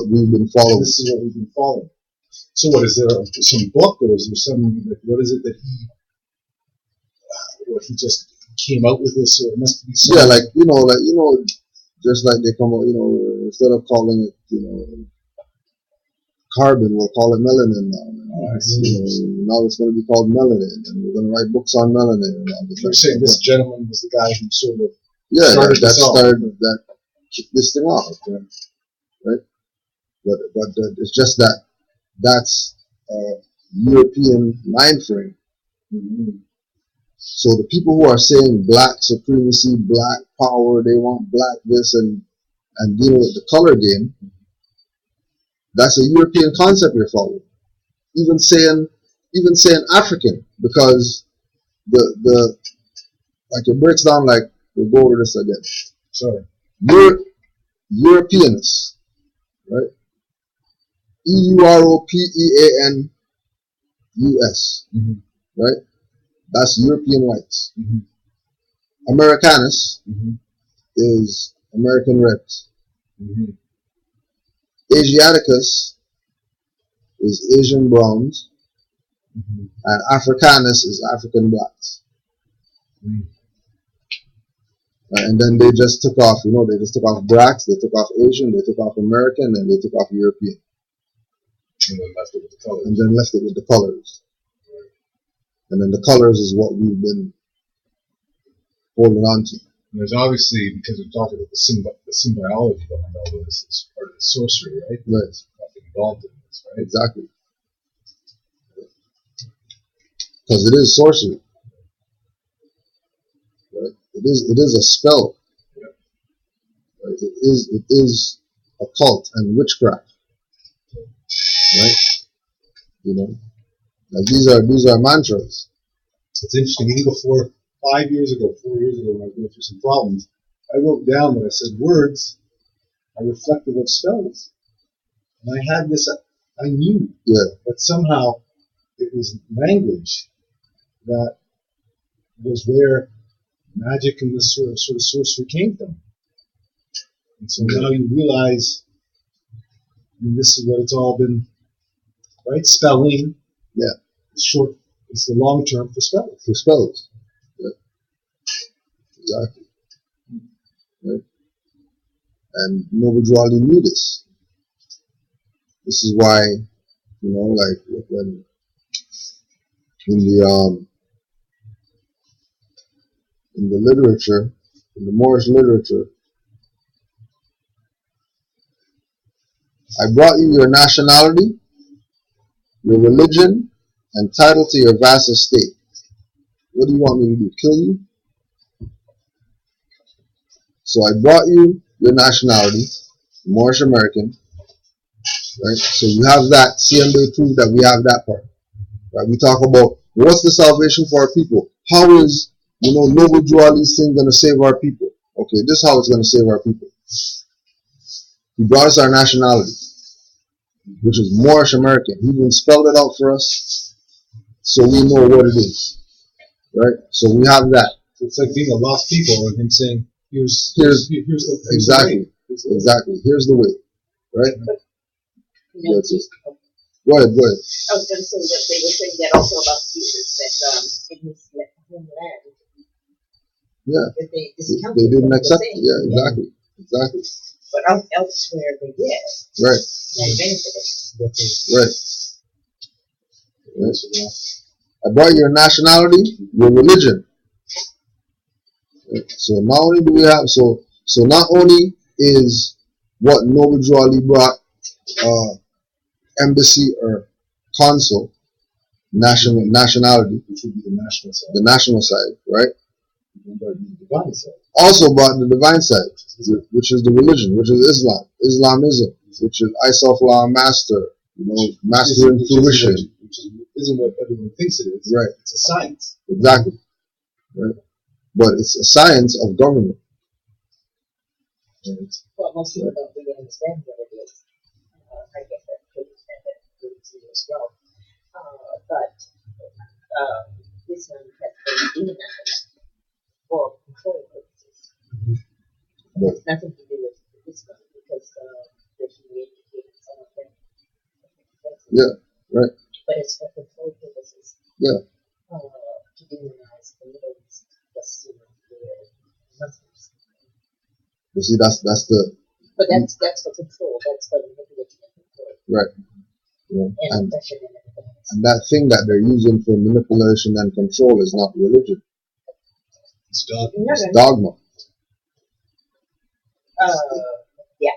we've been following. This is what we've been following. So what is there some book or is there some what is it that he just came out with this, or it must be something? Yeah, just like they come out, instead of calling it, carbon, we'll call it melanin now. Now it's going to be called melanin, and we're going to write books on melanin. And all this. You're saying this gentleman was the guy who sort of that kicked this thing off, right? But it's just that's European mind frame. Mm-hmm. So the people who are saying black supremacy, black power, they want black this and dealing with the color game, that's a European concept you're following. Even saying African, because the like it breaks down like, we'll go over this again. Sorry. Europeans, right? EUROPEANUS, mm-hmm. right? That's European whites. Mm-hmm. Americanus is American reds. Mm-hmm. Asiaticus is Asian browns. Mm-hmm. And Africanus is African blacks. Mm-hmm. And then they just took off, they just took off blacks, they took off Asian, they took off American, and they took off European. And then left it with the colors. Right. And then the colors is what we've been holding on to. And there's obviously, because we're talking about the symbioology behind all of this, is part of the sorcery, right? Right. There's nothing involved in this, right? Exactly. Because it is sorcery. Right? It is a spell. Yeah. Right? It is occult and witchcraft. Right? Like these are mantras. It's interesting, even before 4 years ago, when I was going through some problems, I wrote down that I said words are reflective of spells. And I had this, I knew that somehow it was language that was where magic and this sort of sorcery came from. And so now you realize, this is what it's all been, right? Spelling. Yeah. It's the long term for spells. Yeah. Exactly. Right. And nobody really knew this. This is why, like when in the literature, in the Moorish literature, I brought you your nationality, your religion, and title to your vast estate. What do you want me to do? Kill you? So I brought you your nationality, Moorish American, right? So you have that. CMB proved that we have that part, right? We talk about what's the salvation for our people. How is, Noble Drew Ali's thing going to save our people? Okay, this is how it's going to save our people. He brought us our nationality, which is Moorish American. He even spelled it out for us, so we know what it is, right? So we have that. It's like being a lost people and him saying, here's the exactly. Exactly. Here's the way. Right? Go ahead. I was going to say what they were saying that also about Jesus, that in his homeland, they didn't accept it. Yeah, exactly. But elsewhere they did. Right. They benefited. Right. I brought your nationality, your religion. So not only do we have, so not only is what Noble Drew Ali brought, embassy or consul, nationality, which would be the national side, right? The divine side. Also brought the divine side, which is the religion, which is Islamism, which is I self-law master, master intuition. Which isn't what everyone thinks it is. Right. It's a science. Exactly. Right. But it's a science of government. Well, most people don't really understand what it is. I guess that could understand that to you as well. But this one has been demonized for control purposes. It has nothing to do with this one because there's re-educating some of them. Yeah, right. But it's for control purposes. Yeah. To demonize the Middle East. Muslims. You see, that's the. But that's for control. That's for manipulation and control. Right. You know, And oppression and everything else. and that thing that they're using for manipulation and control is not religion. It's dogma. No, It's no, no. dogma, Yeah.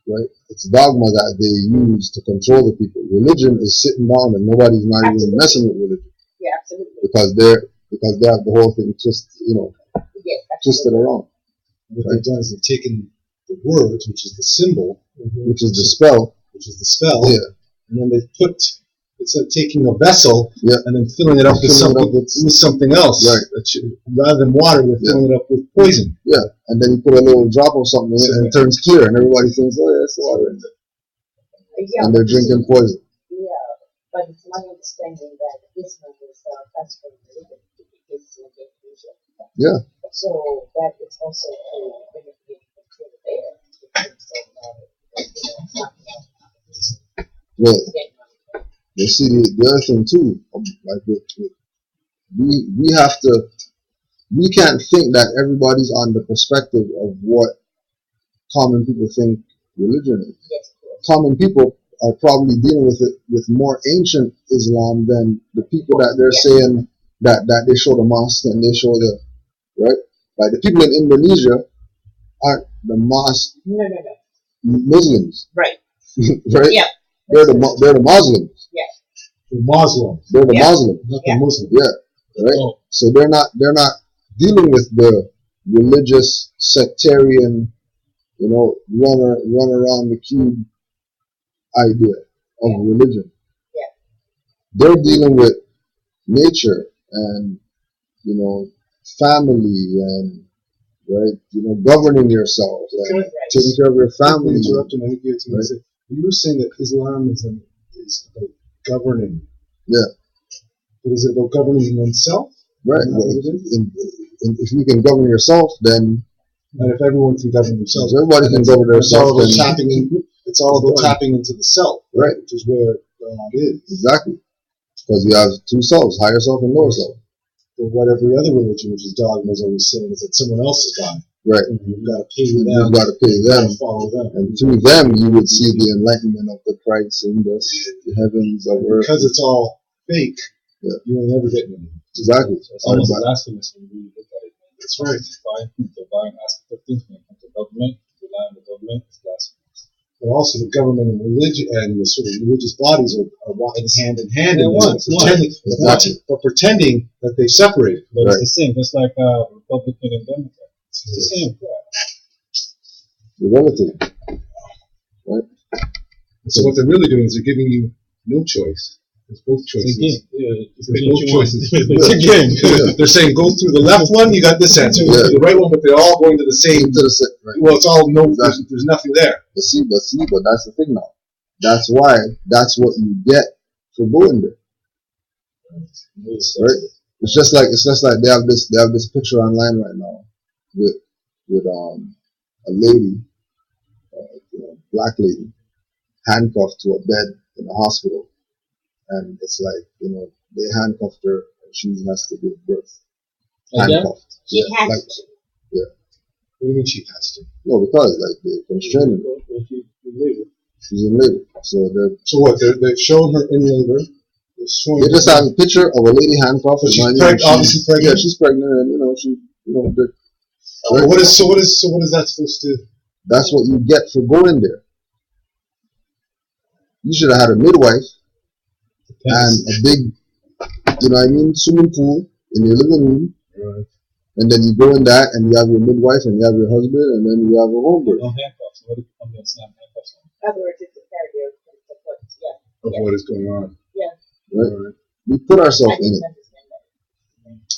right? It's dogma that they use to control the people. Religion is sitting down and nobody's not even Absolutely. messing with religion Yeah, absolutely. because they have the whole thing Yes, twisted absolutely. around, What they've done is they've taken the words, which is the symbol, which is the spell. Yeah. and then they've put, it's like taking a vessel Yeah. and then filling it up with something else. Right. Rather than water, they're filling it up with poison. Yeah, and then you put a little drop of something in it and it turns clear, and everybody thinks, oh yeah, it's water. Yeah, And they're drinking poison. yeah, but it's my understanding that this one is that's from religion because it's in Asia. Yeah. So that is also to manipulate and control there. Well, you see the other thing too, like we can't think that everybody's on the perspective of what common people think religion is. Yes, Common people are probably dealing with it with more ancient Islam than the people that they're saying that they show the mosque and they show the right. Like the people in Indonesia aren't the mosque no. Muslims, Right. right? Yeah. They're the Muslims. Yeah. The Muslim, They're the Muslims. not Yeah. the Muslim. Yeah. Right. Oh. So they're not dealing with the religious sectarian, run around the cube idea of religion. Yeah. They're dealing with nature and family and governing yourself and taking care of your family. Interrupting, I think you were saying that Islamism is about governing. Yeah. But is it about governing oneself? Right. Well, if you can govern yourself, then. And if everyone can govern themselves, everybody can govern themselves. It's all about tapping into the self, right? Which is where God is. Exactly. Because you have two selves, higher self and lower self. But what every other religion, which is dogma, is always saying is that someone else is God. Right. And you've got to pay them. You've got to pay them. Follow them. And through them, you would see the enlightenment of the Christ in the heavens of earth. Because it's all fake, you ain't never getting anything. Exactly. It's almost blasphemous when you look at it. That's right. The divine aspect of things when it comes to government, rely on the government, it's blasphemous. But also the government and religion and the sort of religious bodies are walking hand in hand Yeah, in this, pretending that they separate. But it's the same, just like Republican and Democrat. It's the same. The relative. Right? So what they're really doing is they're giving you no choice. There's both choices. It's both choices. It's a game. They're saying go through the left one, you got this answer. Go through the right one, but they're all going to the same. Right. Well, it's all no. Exactly. There's nothing there. But that's the thing now. That's what you get for going there. Right? It's just like they have this picture online right now with a lady, black lady, handcuffed to a bed in a hospital. And it's like, they handcuffed her and she has to give birth. Handcuffed. She has to. Yeah. What do you mean she has to? No, because they constrained her. She's in labor. So what? They've shown her in labor. They just have a picture of a lady handcuffed. She's obviously pregnant. Yeah, she's pregnant, and what is that supposed to? That's what you get for going there. You should have had a midwife. And a big, swimming pool in your living room. Right. And then you go in that and you have your midwife and you have your husband and then you have a homebird. No handcuffs. What if you come there and snap handcuffs on? In other words, it's a carrier Of what is going on. Yeah. Right? We put ourselves in it.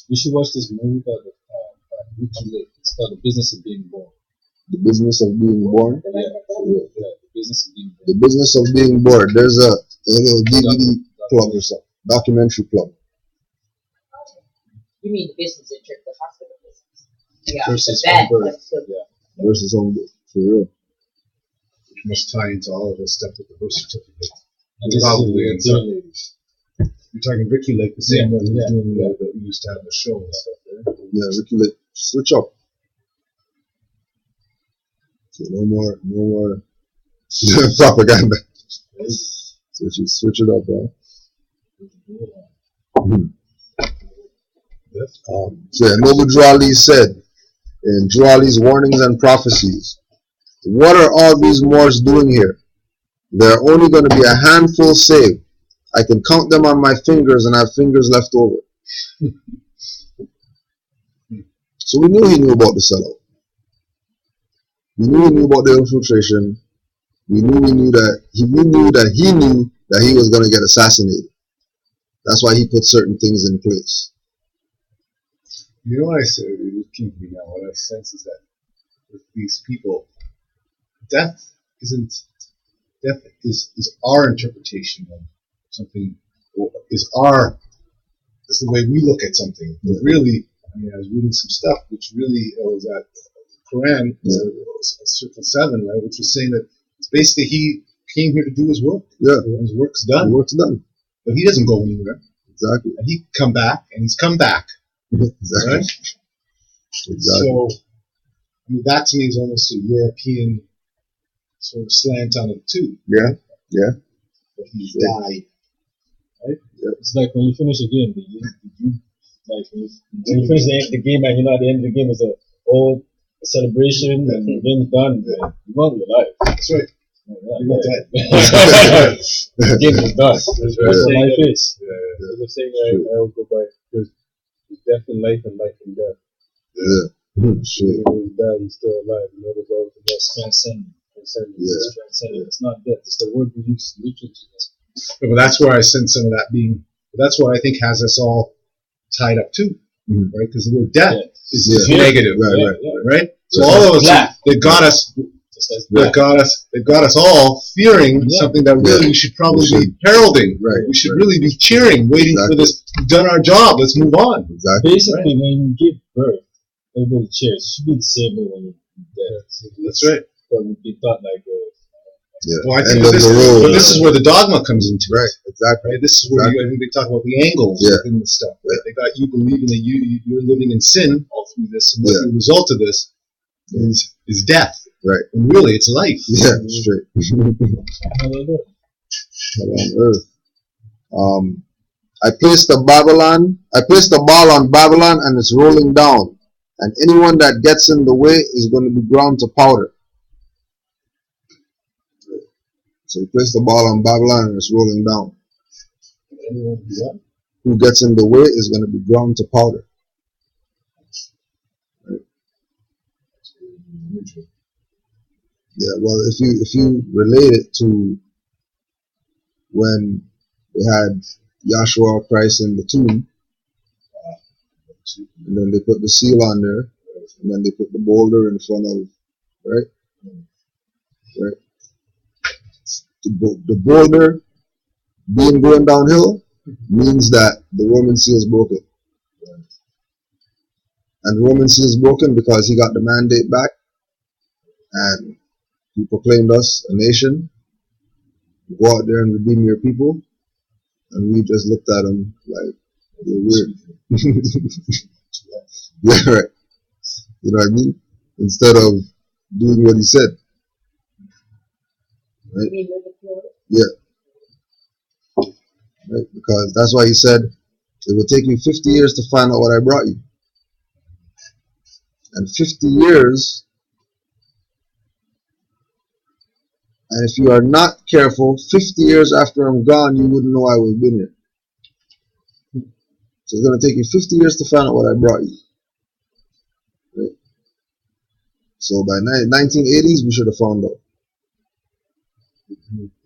You should watch this movie called it's called The Business of Being Born. The Business of Being Born? Yeah, The Business of Being Born. The Business of Being Born. There's a little DVD plug or something. Documentary plug. You mean the business in terms of hospital business? Yeah. Versus that. home birth. Yeah. Versus home birth. For real. Which must tie into all of this stuff with the birth certificate. And this Probably in is some ladies. You're talking Ricky Lake, the same one who's doing that we used to have the show and stuff there. Yeah, Ricky Lake. Switch up. So no more propaganda. Switch it up, bro. So yeah, Noble Drew Ali said in Drew Ali's Warnings and Prophecies, what are all these Moors doing here? There are only going to be a handful saved. I can count them on my fingers and have fingers left over. So we knew he knew about the sellout. We knew about the infiltration. We knew that he knew that he was going to get assassinated. That's why he put certain things in place. You know what I said? It came to me now. What I sense is that with these people, death is our interpretation of something. Is the way we look at something. But really, I mean, I was reading some stuff which really was at Quran, Circle 7, right, which was saying that it's basically he came here to do his work. Yeah, his work's done. The work's done. But he doesn't go anywhere. Exactly. And he come back, and he's come back. Exactly. Right? Exactly. So, I mean, that to me is almost a European sort of slant on it too. Yeah. But he died. Right? Yeah. It's like when you finish a game, when you finish the game, and you know at the end of the game is a celebration and the game's done. You want your life. That's right. You're not dead. The game is done. That's what life is. There's a saying I will go by. There's death in life and life in death. Yeah. Sure. Even when he's died, he's still alive. You know, there's always the next transcendent. Yeah. It's not death. It's the word we use literally. But that's where I sense some of that being. That's what I think has us all tied up too, right? Because the word death is negative, right? So all of us, they got us. They got us all fearing something that really we should probably be heralding. Right. We should really be cheering, waiting for this. We've done our job. Let's move on. Exactly. Basically, when you give birth, everybody cheers. It should be the same way when you're dead. That's right. But we'd be thought like, well, I think this is where the dogma comes into it. Right, exactly. Right? This is where I think they talk about the angles within the stuff. Right? They got you believing that you're living in sin all through this, and the result of this is death. Right. And really, it's life. Yeah, straight. Hell on earth. I placed the ball on Babylon, and it's rolling down. And anyone that gets in the way is going to be ground to powder. So he placed the ball on Babylon and it's rolling down. Who gets in the way is going to be ground to powder. Right. Yeah, well, if you relate it to when they had Yahshua Christ in the tomb, and then they put the seal on there, and then they put the boulder in front of, right? The boulder being going downhill means that the Roman seal is broken. And the Roman seal is broken because he got the mandate back and he proclaimed us a nation. Go out there and redeem your people. And we just looked at him like, you're weird. Yeah, right. You know what I mean? Instead of doing what he said. Right? Yeah. Right? Because that's why he said, it will take you 50 years to find out what I brought you. And 50 years, and if you are not careful, 50 years after I'm gone, you wouldn't know I would have been here. So it's going to take you 50 years to find out what I brought you. Right? So by 1980s, we should have found out.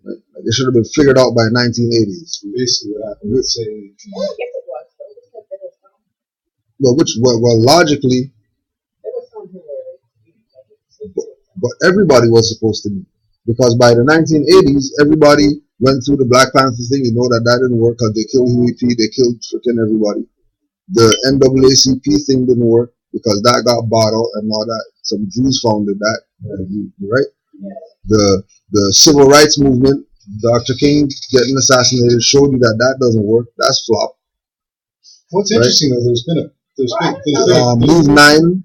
Right? Like it should have been figured out by 1980s. Basically, what happened? Let's say. Well, I guess it was. Though. Well, logically. There was some who were. But everybody was supposed to be. Because by the 1980s, everybody went through the Black Panther thing. You know that didn't work because they killed Huey P. They killed freaking everybody. The NAACP thing didn't work because that got bought out and all that. Some Jews founded that, right? Yeah. The civil rights movement, Dr. King getting assassinated, showed you that doesn't work. That's flop. What's interesting though, there's been Move 9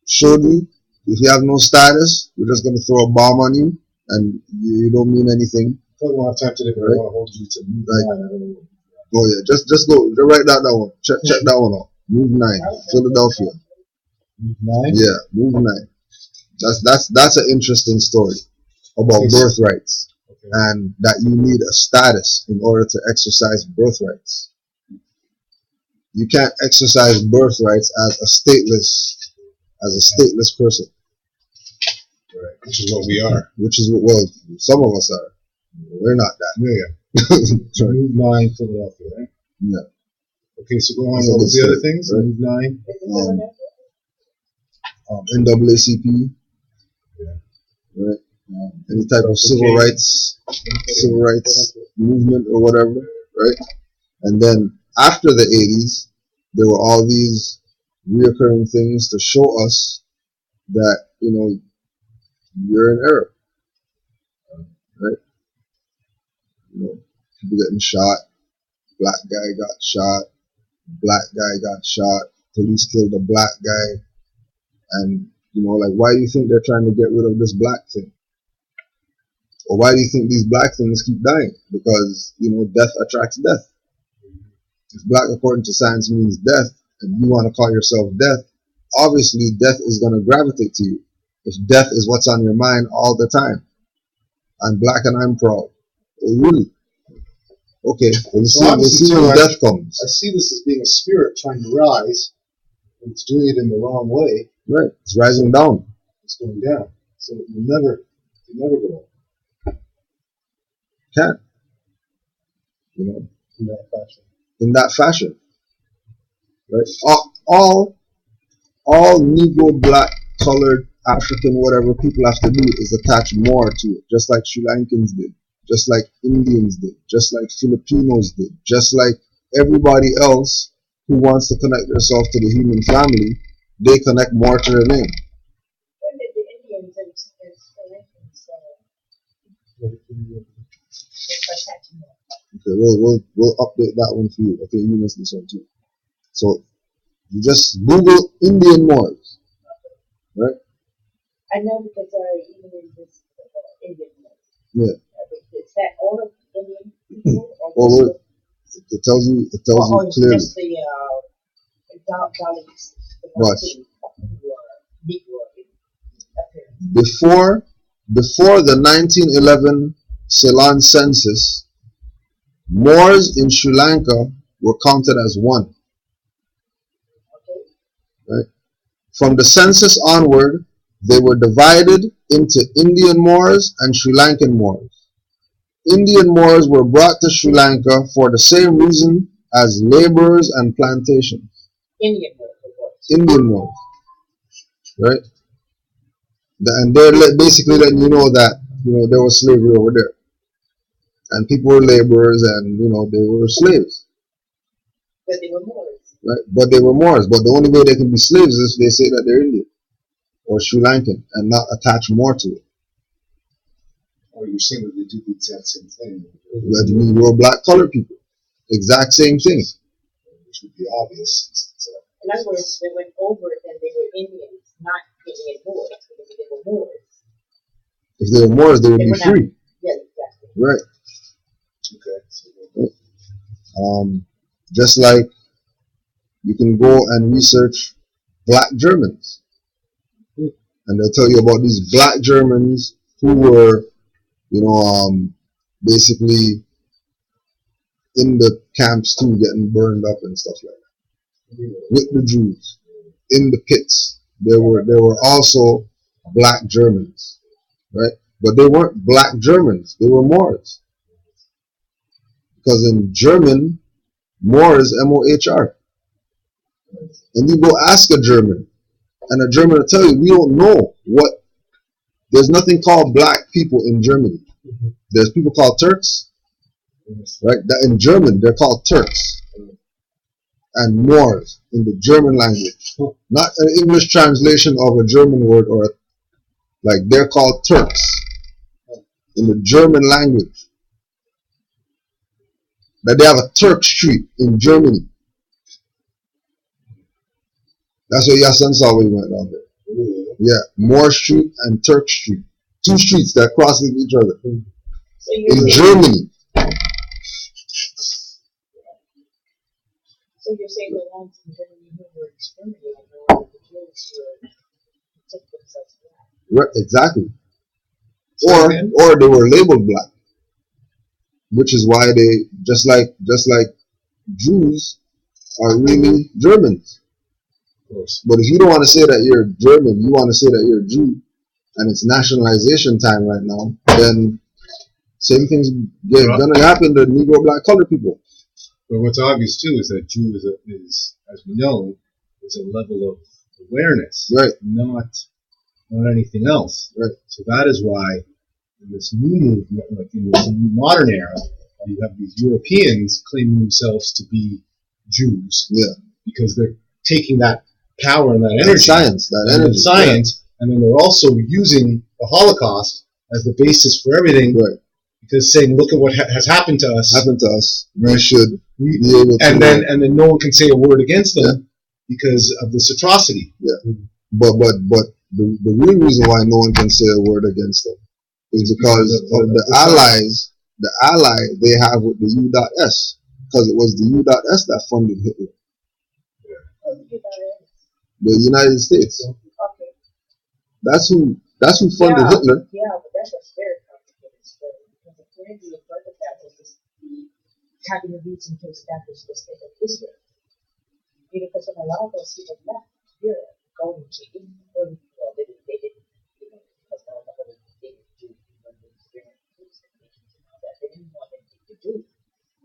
showed you if you have no status, we're just going to throw a bomb on you and you don't mean anything. Probably won't have time today, but I want to hold you to move Right. 9. I don't know. Oh yeah, just go, write that down. Check that one out. Move 9, Philadelphia. Move 9? Yeah, move 9. That's an interesting story about birthrights, Okay. and that you need a status in order to exercise birthrights. You can't exercise birthrights as a stateless person. Right. Which is what we are. Which is well, some of us are. We're not that. Yeah. So move 9, Philadelphia, right? Yeah. Okay, so go on. That's a What good was the other story, things? right? Move 9. NAACP, Yeah. right? Any type of civil rights movement or whatever, right? And then after the 80s, there were all these reoccurring things to show us that, you're in error, right? People getting shot, black guy got shot, black guy got shot, police killed a black guy, and, why do you think they're trying to get rid of this black thing? Or why do you think these black things keep dying? Because, death attracts death. If black according to science means death, and you want to call yourself death, obviously death is going to gravitate to you. If death is what's on your mind all the time. I'm black and I'm proud. Oh, really? Okay, we'll see when death comes. I see this as being a spirit trying to rise, and it's doing it in the wrong way. Right, it's rising down. It's going down. So you'll never go up. Can't. In that fashion. Right? All Negro, black, colored, African, whatever people have to do is attach more to it, just like Sri Lankans did, just like Indians did, just like Filipinos did, just like everybody else who wants to connect themselves to the human family, they connect more to their name. When did the Indians and Sri Lankans attaching that? Okay, we'll update that one for you. Okay, you missed this one too. So you just Google Indian Moors, right? I know because even in this Indian Moors. Yeah. Is that all of Indian people? Well, it tells you clearly. Just the Dalits, the What? ones who are Negro appearance. Before the 1911 Ceylon census, Moors in Sri Lanka were counted as one. Okay. Right? From the census onward, they were divided into Indian Moors and Sri Lankan Moors. Indian Moors were brought to Sri Lanka for the same reason as laborers and plantations. Indian Moors. Indian Moors. Right? And they're basically letting you know that, there was slavery over there. And people were laborers and, they were slaves. But they were Moors. Right? But they were Moors. But the only way they can be slaves is if they say that they're Indian or Sri Lankan and not attach more to it. Or you're saying that they do the exact same thing. That means we're black colored people. Exact same thing. Which would be obvious. In other words, they went over and they were Indians, not Indian Moors, because they were Moors. If they were Moors, they would be free. Yes, exactly. Right. Okay. Just like you can go and research black Germans. And they'll tell you about these black Germans who were, basically in the camps too, getting burned up and stuff like that. With the Jews. In the pits. There were also black Germans. Right? But they weren't black Germans. They were Moors. Because in German, Moor is M-O-H-R. And you go ask a German, and a German will tell you, we don't know what. There's nothing called black people in Germany. There's people called Turks, right? That in German, they're called Turks. And Moors in the German language. Not an English translation of a German word, they're called Turks in the German language. That they have a Turk street in Germany. That's where Yasan saw when he went down there. Yeah, Moore Street and Turk Street. Two streets that cross each other. in Germany. So you're saying the ones in Germany who were discriminated, or the Jews were took themselves black? Right, exactly. Or they were labeled black, which is why they just like Jews are really Germans. Of course. But if you don't want to say that you're German, you want to say that you're a Jew, and it's nationalization time right now, then same thing's gonna happen to Negro, black, colored people. But what's obvious too is that Jew is, as we know, is a level of awareness, right? Not anything else, right? So that is why in this new movement, like in this new modern era, you have these Europeans claiming themselves to be Jews, because they're taking that power and that energy, science, and then they're also using the Holocaust as the basis for everything, right? Because saying, look at what has happened to us. We should be able to. And then no one can say a word against them because of this atrocity. Yeah. But the real reason why no one can say a word against them is because of the allies. The ally they have with the U.S. Because it was the U.S. that funded Hitler. The United States. Okay. That's who funded Hitler. Yeah, but that's a very complicated story. Because apparently a part of that was having a reason to establish the state of Israel. Because when a lot of those people left Europe, going to England, well, they didn't, because now the whole thing is Jew, the experience and all that. They didn't want anything to do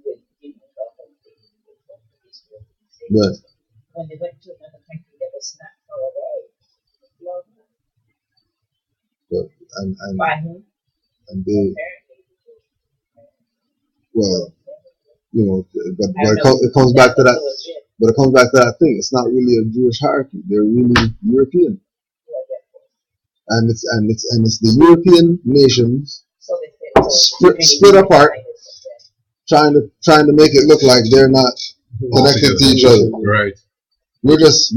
with, the whole thing with Israel. Right. When they went to another country that was not far away, and they, well, but it comes back to that. But it comes back to that thing. It's not really a Jewish hierarchy. They're really European, and it's the European nations split apart, trying to make it look like they're not connected to each other. Right. We're just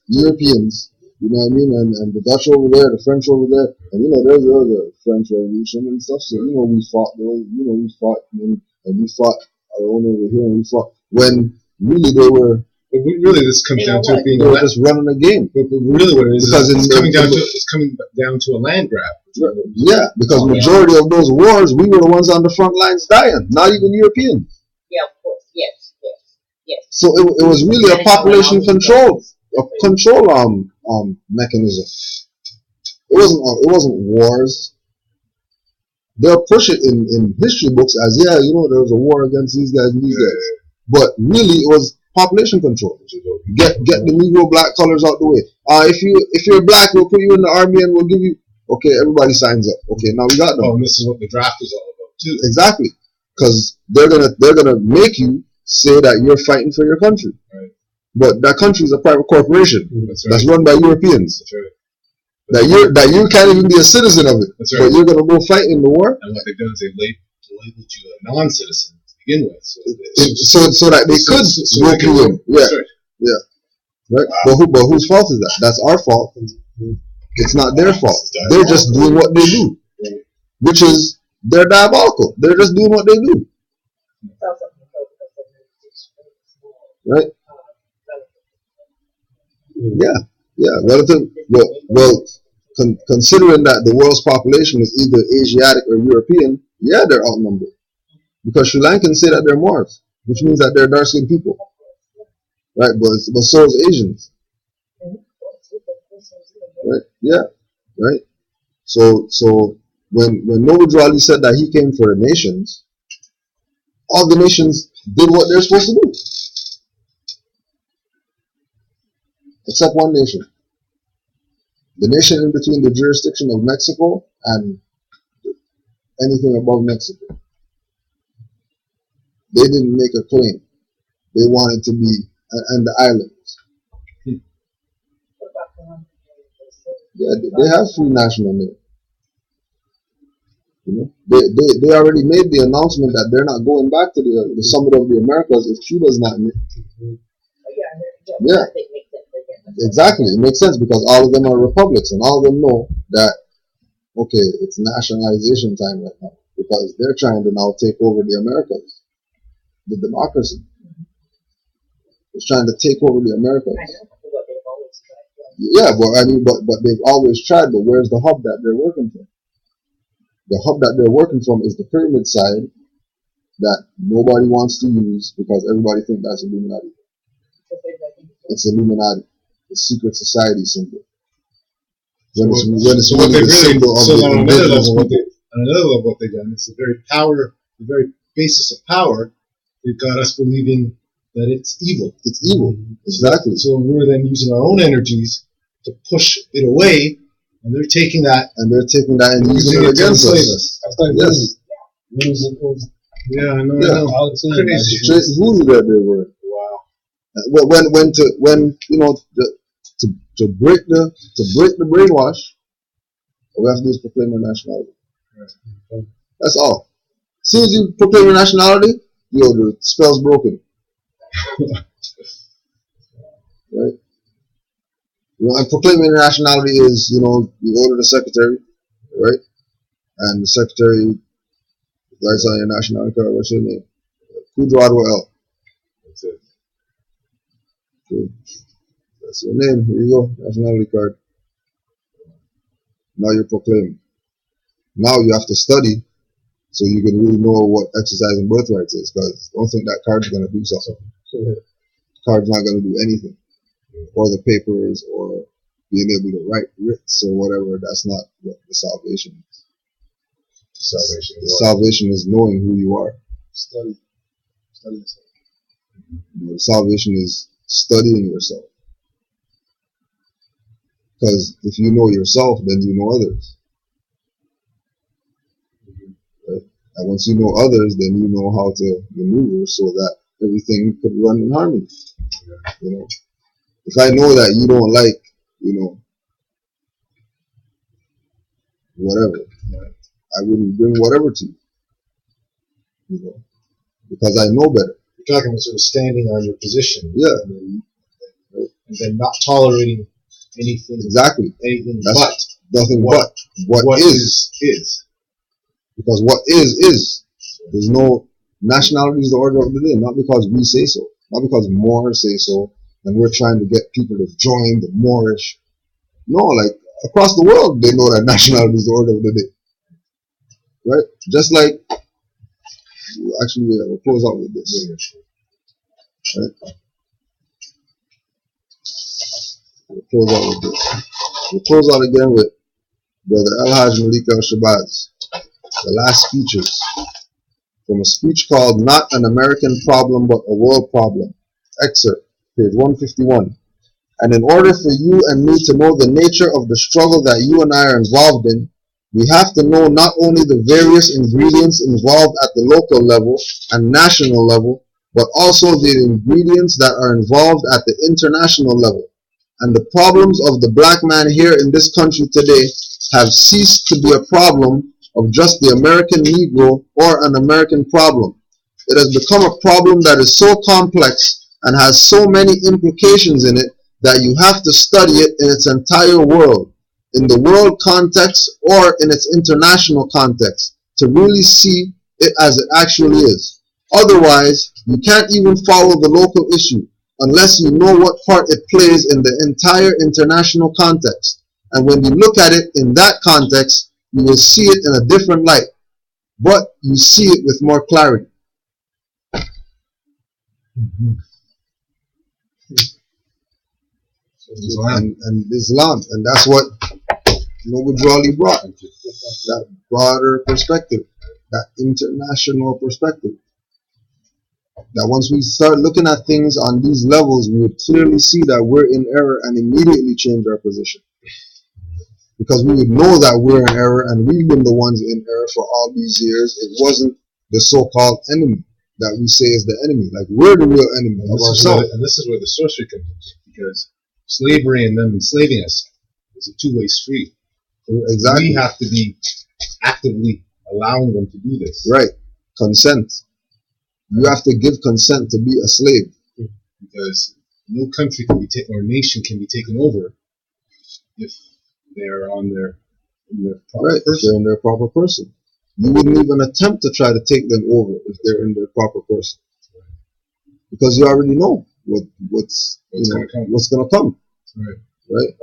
Europeans. You know what I mean? And the Dutch over there, the French over there, and there's a French Revolution and stuff. So we fought those. We fought and we fought our own over here, and we fought when really they were. But really, this comes down to being just running a game. But really, what it is it's coming down to a land grab. Yeah, because majority of those wars, we were the ones on the front lines dying, not even Europeans. Yeah, of course. Yes. So it was really a population control mechanism. It wasn't wars. They'll push it in history books as there was a war against these guys and these guys, but really it was population control. Get the Negro black colors out the way. If you're black, we'll put you in the army and we'll give you. Okay, everybody signs up. Okay, now we got them. Oh, and this is what the draft is all about too. Exactly, because they're gonna make you say that you're fighting for your country. Right. But that country is a private corporation that's run by Europeans. That's right. That you can't even be a citizen of it. That's right. But you're gonna go fight in the war. And what they've done is they labeled you a non-citizen to begin with, so that they could rope you in. Yeah, right. Yeah. Right. Wow. But whose fault is that? That's our fault. It's not their fault. They're just doing what they do, which is they're diabolical. They're just doing what they do. Right? Yeah. Relative. Well, considering that the world's population is either Asiatic or European, they're outnumbered. Because Sri Lankans say that they're Moors, which means that they're dark-skinned people. Right? But so is Asians. Right? Yeah. Right? So when Noble Ali said that he came for the nations, all the nations did what they're supposed to do. Except one nation. The nation in between the jurisdiction of Mexico and anything above Mexico. They didn't make a claim. They wanted to be, and the islands. Yeah, they have free national name. They already made the announcement that they're not going back to the Summit of the Americas if Cuba's not in it. Yeah. Exactly. It makes sense because all of them are republics and all of them know that, okay, it's nationalization time right now. because they're trying to now take over the Americas. The democracy is trying to take over the Americas. I know what they've always tried. Yeah, but they've always tried. But where's the hub that they're working from? The hub that they're working from is the pyramid side that nobody wants to use because everybody thinks that's Illuminati. It's Illuminati, the secret society symbol. So what they've really on another level, what they've done is the very basis of power. They've got us believing that it's evil. It's evil, exactly. So we're then using our own energies to push it away, and they're taking that and using it against us. Yes. Yeah, I know. It's crazy voodoo that they were. Wow. When you know to break the brainwash, all we have to do is proclaim our nationality. Right. That's all. As soon as you proclaim your nationality, the spell's broken. Right? And proclaiming your nationality is, you go to the secretary, right? And the secretary writes on your nationality card, what's your name? Kudrado L. That's it. Okay. That's your name. Here you go. Nationality card. Now you're proclaimed. Now you have to study so you can really know what exercising birthrights is, because don't think that card's going to do something. The card's not going to do anything. Or the papers, or being able to write writs or whatever. That's not what the salvation is. Salvation is knowing who you are. Study yourself. Salvation is studying yourself. Because if you know yourself, then you know others. Right? And once you know others, then you know how to maneuver so that everything could run in harmony. If I know that you don't like, whatever, I wouldn't bring whatever to you, because I know better. You're talking about sort of standing on your position. Yeah. And then not tolerating anything. Exactly. Anything nothing but what is. Because what is. There's no nationality is the order of the day, not because we say so, not because Moors say so, and we're trying to get people to join the Moorish. No, like across the world, they know that nationality is the order of the day. Right? Just like, actually, we'll close out with this. Right? We'll close out again with Brother El-Hajj Malik El-Shabazz. The last speeches from a speech called Not an American Problem but a World Problem. Excerpt, page 151. And in order for you and me to know the nature of the struggle that you and I are involved in, we have to know not only the various ingredients involved at the local level and national level, but also the ingredients that are involved at the international level. And the problems of the black man here in this country today have ceased to be a problem of just the American Negro or an American problem. It has become a problem that is so complex and has so many implications in it that you have to study it in its entire world, in the world context or in its international context, to really see it as it actually is. Otherwise, you can't even follow the local issue unless you know what part it plays in the entire international context. And when you look at it in that context, you will see it in a different light, but you see it with more clarity. Mm-hmm. And Islam, and that's what Noble Drawley brought, that broader perspective, that international perspective. That once we start looking at things on these levels, we would clearly see that we're in error and immediately change our position. Because we would know that we're in error and we've been the ones in error for all these years. It wasn't the so-called enemy that we say is the enemy. Like, we're the real enemy of ourselves. And this is where the sorcery comes in, because slavery and them enslaving us is a two-way street. Exactly. We have to be actively allowing them to do this. Right. Consent. You have to give consent to be a slave. Because no country can be taken, or nation can be taken over if they're on their proper person. They're in their proper person. you wouldn't even attempt to try to take them over if they're in their proper person, because you already know what's gonna come, right?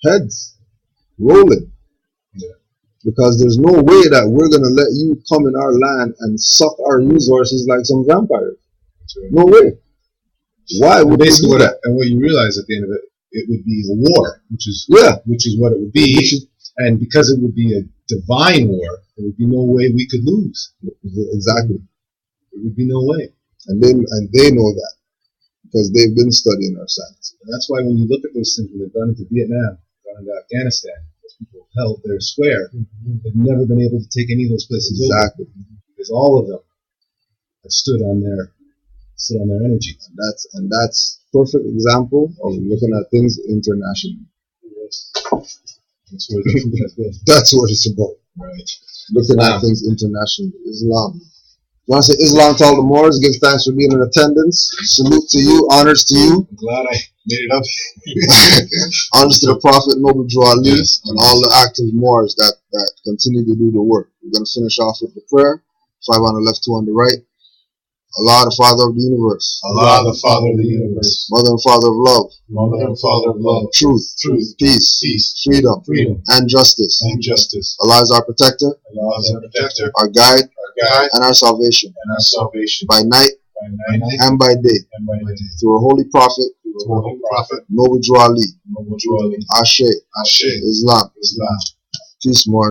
Heads rolling, because there's no way that we're gonna let you come in our land and suck our resources like some vampires. No way. Why would we do that? And what you realize at the end of it, it would be a war, which is what it would be. And because it would be a divine war, there would be no way we could lose. Exactly. There would be no way. And they know that, because they've been studying our science. And that's why when you look at those things, when they've gone into Vietnam, gone into Afghanistan, those people held their square. They've never been able to take any of those places over, because all of them have stood on their energy. And that's perfect example of looking at things internationally. That's where the truth has been. That's what it's about. Right. Looking at things internationally. Islam. You want to say Islam to all the Moors? Give thanks for being in attendance. Salute to you. Honors to you. I'm glad I made it up. Honors to the Prophet, Noble Drew Ali, and all the active Moors that continue to do the work. We're going to finish off with the prayer. 5 on the left, 2 on the right. Allah, the Father of the universe. Allah, the Father of the universe. Mother and Father of love. Mother and Father of love. Truth. Peace. Freedom. And justice. Allah is our protector. Allah is our protector. Our guide. And our salvation. By night. And by day. Through a holy prophet. Noble Drew Ali. Ashe. Islam. Peace, more.